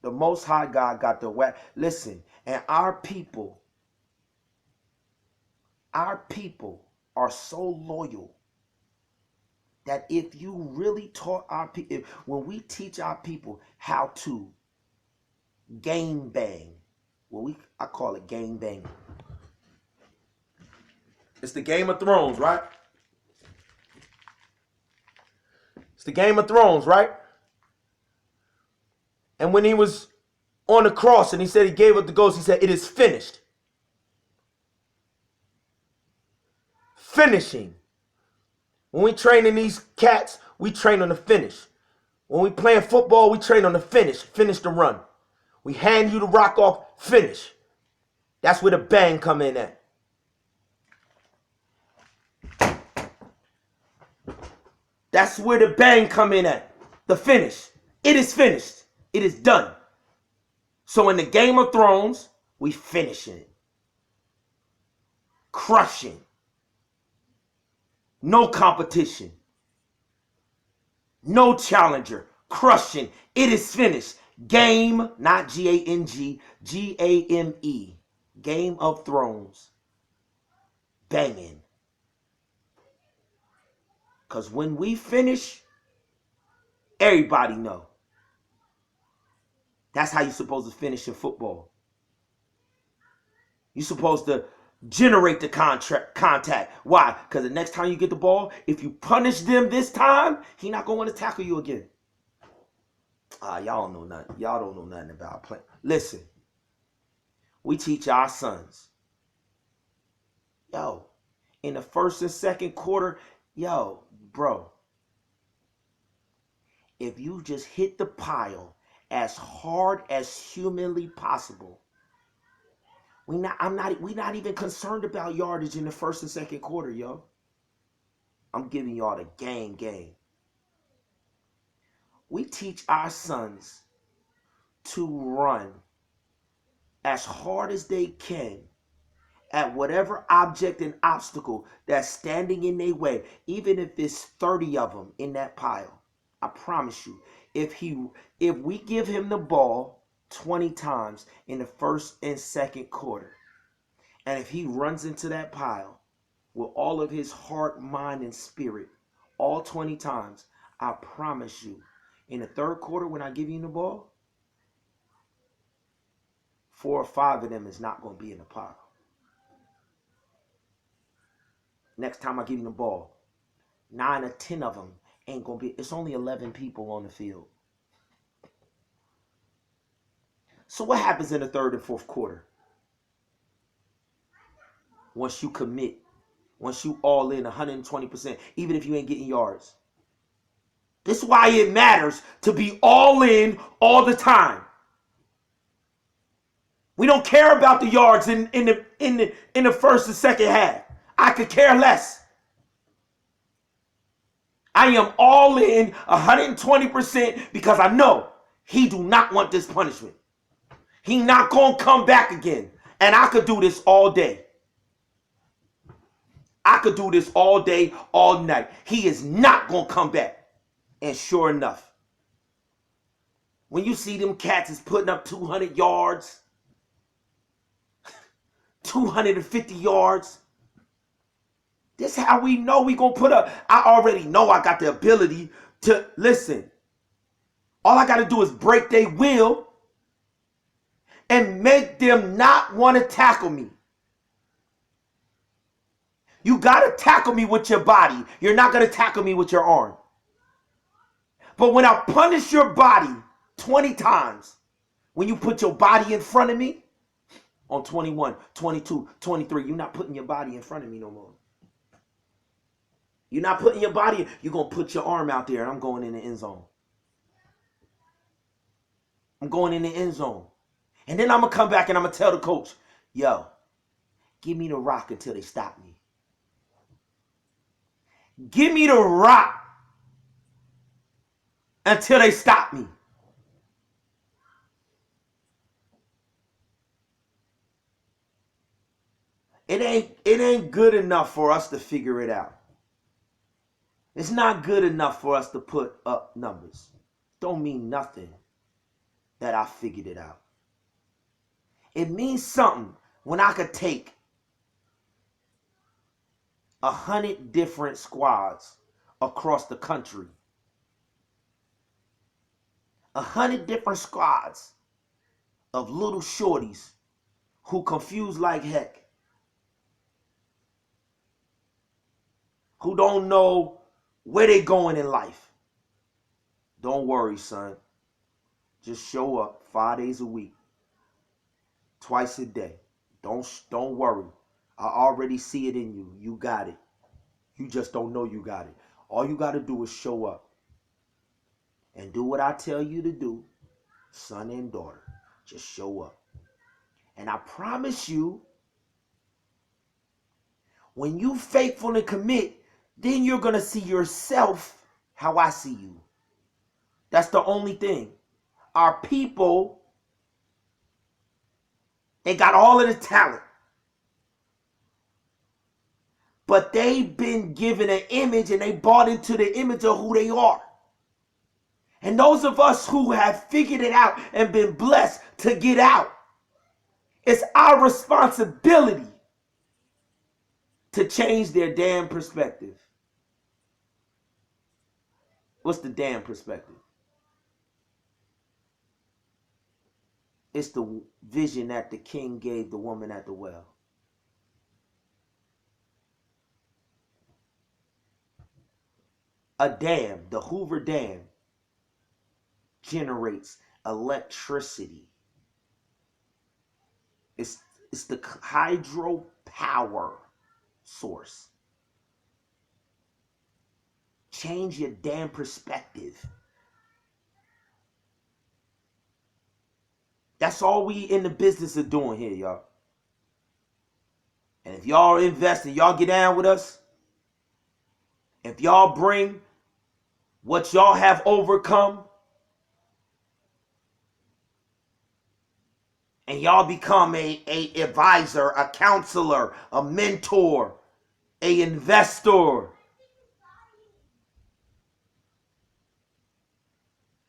The Most High God got the whack. Listen, and our people are so loyal that if you really taught our people, when we teach our people how to game bang, I call it game bang. It's the Game of Thrones, right? It's the Game of Thrones, right? And when he was on the cross and he said he gave up the ghost, he said, it is finished. Finishing. When we training these cats, we train on the finish. When we playing football, we train on the finish. Finish the run. We hand you the rock off, finish. That's where the bang come in at. That's where the bang come in at. The finish. It is finished. It is done. So in the Game of Thrones, we finishing it. Crushing. No competition. No challenger. Crushing. It is finished. Game, not G-A-N-G, G-A-M-E. Game of Thrones. Banging. Because when we finish, everybody know. That's how you're supposed to finish in football. You're supposed to generate the contact. Why? Because the next time you get the ball, if you punish them this time, he's not going to want to tackle you again. Y'all don't know nothing. Y'all don't know nothing about playing. Listen, we teach our sons. Yo, in the first and second quarter, yo, bro, if you just hit the pile as hard as humanly possible, we not even concerned about yardage in the first and second quarter, yo. I'm giving y'all the game. We teach our sons to run as hard as they can at whatever object and obstacle that's standing in their way, even if it's 30 of them in that pile. I promise you, if we give him the ball 20 times in the first and second quarter, and if he runs into that pile with all of his heart, mind, and spirit all 20 times, I promise you, in the third quarter when I give you the ball, 4 or 5 of them is not going to be in the pile. Next time I give you the ball, 9 or 10 of them ain't going to be. It's only 11 people on the field. So what happens in the third and fourth quarter? Once you commit, once you all in 120%, even if you ain't getting yards. This is why it matters to be all in all the time. We don't care about the yards in the first and second half. I could care less. I am all in 120% because I know he do not want this punishment. He not going to come back again. And I could do this all day. I could do this all day, all night. He is not going to come back. And sure enough, when you see them cats is putting up 200 yards, 250 yards, this is how we know we going to put up. I already know I got the ability to, listen, all I got to do is break their will and make them not want to tackle me. You got to tackle me with your body. You're not going to tackle me with your arm. But when I punish your body 20 times, when you put your body in front of me, on 21, 22, 23, you're not putting your body in front of me no more. You're not putting your body, you're going to put your arm out there and I'm going in the end zone. I'm going in the end zone. And then I'm going to come back and I'm going to tell the coach, yo, give me the rock until they stop me. Give me the rock until they stop me. It ain't good enough for us to figure it out. It's not good enough for us to put up numbers. Don't mean nothing that I figured it out. It means something when I could take 100 different squads across the country. 100 different squads of little shorties who confused like heck. Who don't know where they going in life. Don't worry, son. Just show up 5 days a week. Twice a day. Don't worry. I already see it in you. You got it. You just don't know you got it. All you got to do is show up. And do what I tell you to do, son and daughter. Just show up. And I promise you, when you faithful and commit, then you're going to see yourself how I see you. That's the only thing. Our people, they got all of the talent. But they've been given an image and they bought into the image of who they are. And those of us who have figured it out and been blessed to get out, it's our responsibility to change their damn perspective. What's the damn perspective? It's the vision that the king gave the woman at the well. A dam, the Hoover Dam, generates electricity. It's the hydropower source. Change your damn perspective. That's all we in the business of doing here, y'all. And if y'all invest and y'all get down with us, if y'all bring what y'all have overcome, and y'all become a advisor, a counselor, a mentor, a investor.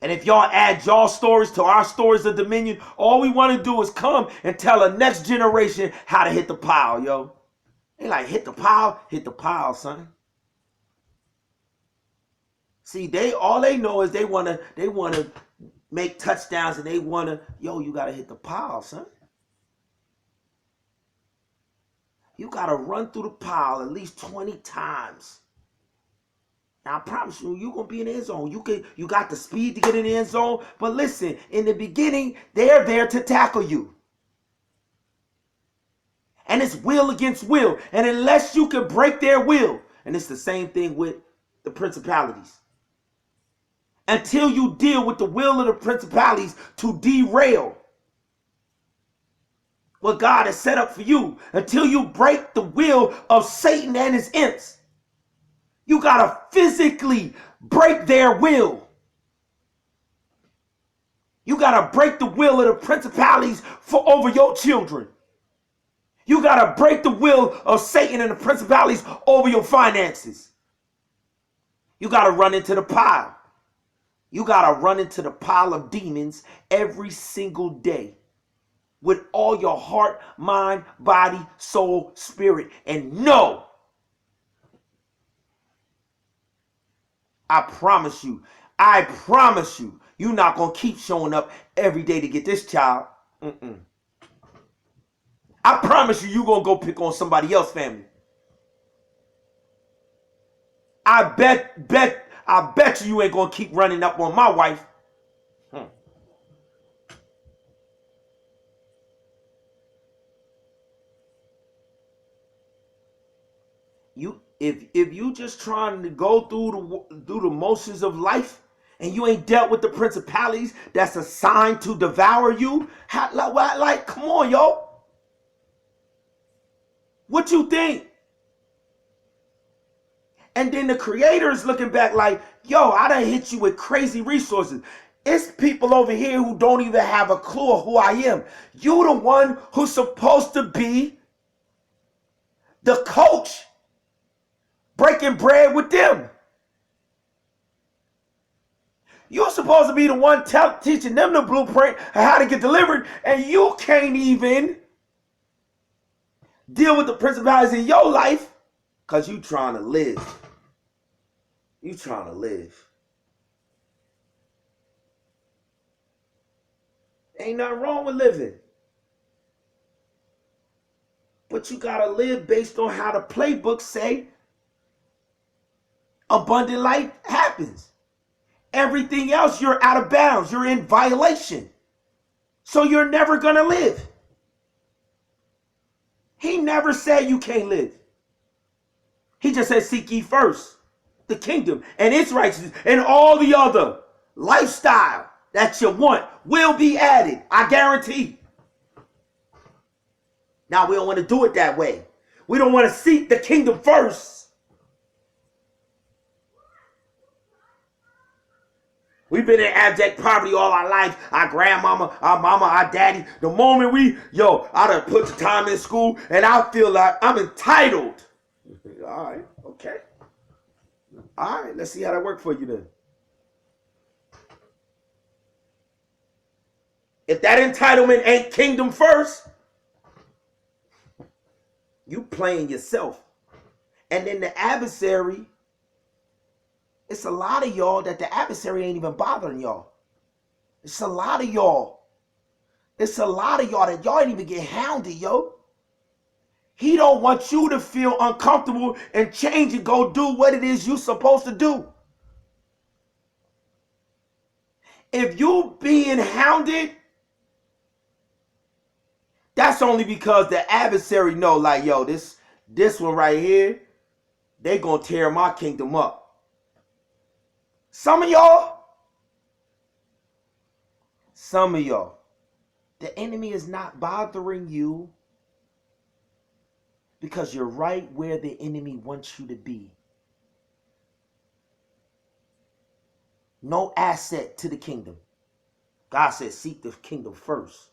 And if y'all add y'all stories to our stories of Dominion, all we want to do is come and tell the next generation how to hit the pile, yo. They like, hit the pile, son. See, all they know is they wanna make touchdowns and they wanna, yo, you gotta hit the pile, son. You got to run through the pile at least 20 times. Now, I promise you, you're going to be in the end zone. You got the speed to get in the end zone. But listen, in the beginning, they're there to tackle you. And it's will against will. And unless you can break their will, and it's the same thing with the principalities. Until you deal with the will of the principalities to derail what God has set up for you, until you break the will of Satan and his imps, you got to physically break their will. You got to break the will of the principalities for over your children. You got to break the will of Satan and the principalities over your finances. You got to run into the pile. You got to run into the pile of demons every single day with all your heart, mind, body, soul, spirit. And know, I promise you, you're not going to keep showing up every day to get this child. I promise you, you're going to go pick on somebody else's family. I bet you ain't going to keep running up on my wife. If you just trying to go through the motions of life and you ain't dealt with the principalities that's assigned to devour you, like come on, yo. What you think? And then the creator is looking back like, yo, I done hit you with crazy resources. It's people over here who don't even have a clue of who I am. You the one who's supposed to be the coach, breaking bread with them. You're supposed to be the one teaching them the blueprint of how to get delivered, and you can't even deal with the principalities in your life because you trying to live. You trying to live. Ain't nothing wrong with living. But you got to live based on how the playbooks say abundant life happens. Everything else, you're out of bounds. You're in violation. So you're never going to live. He never said you can't live. He just said seek ye first the kingdom and its righteousness, and all the other lifestyle that you want will be added. I guarantee. Now, we don't want to do it that way. We don't want to seek the kingdom first. We've been in abject poverty all our life. Our grandmama, our mama, our daddy. The moment I done put the time in school and I feel like I'm entitled. All right, okay. All right, let's see how that works for you then. If that entitlement ain't kingdom first, you playing yourself. And then the adversary, it's a lot of y'all that the adversary ain't even bothering y'all. It's a lot of y'all. It's a lot of y'all that y'all ain't even get hounded, yo. He don't want you to feel uncomfortable and change and go do what it is you're supposed to do. If you being hounded, that's only because the adversary know, like, yo, this one right here, they gonna tear my kingdom up. Some of y'all, the enemy is not bothering you because you're right where the enemy wants you to be. No asset to the kingdom. God says seek the kingdom first.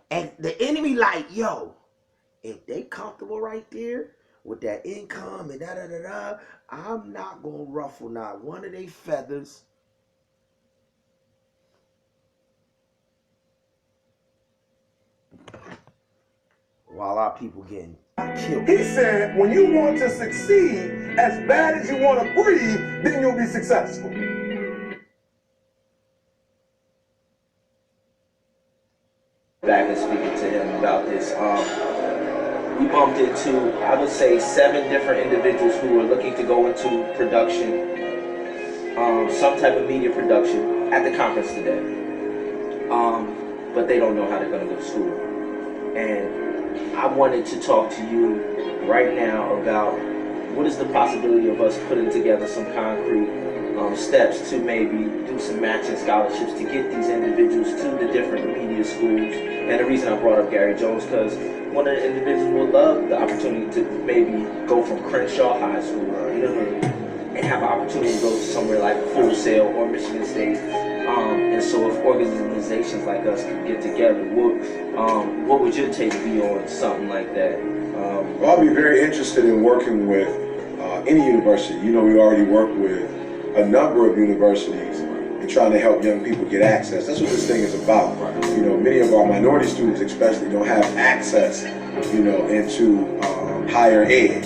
And the enemy like, yo, if they comfortable right there with that income and da-da-da-da, I'm not going to ruffle not one of their feathers. While our people getting killed. He said, when you want to succeed as bad as you want to breathe, then you'll be successful. Back and speaking to him. about this. We bumped into, I would say, 7 different individuals who were looking to go into production, some type of media production at the conference today. But they don't know how they're going to go to school. And I wanted to talk to you right now about what is the possibility of us putting together some concrete steps to maybe do some matching scholarships to get these individuals to the different media schools. And the reason I brought up Gary Jones, because one of the individuals would love the opportunity to maybe go from Crenshaw High School, and have an opportunity to go to somewhere like Full Sail or Michigan State. And so if organizations like us could get together, what would your take be on something like that? Well, I'll be very interested in working with any university. You know, we already work with a number of universities and trying to help young people get access. That's what this thing is about. You know, many of our minority students especially don't have access, into higher ed.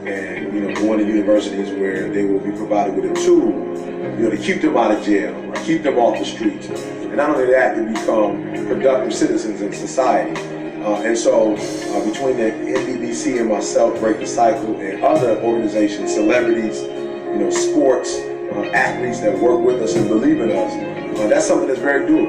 And, going to universities where they will be provided with a tool, to keep them out of jail, keep them off the streets. And not only that, to become productive citizens in society. And so between the NBBC and myself, Break the Cycle, and other organizations, celebrities, sports, athletes that work with us and believe in us, that's something that's very doable.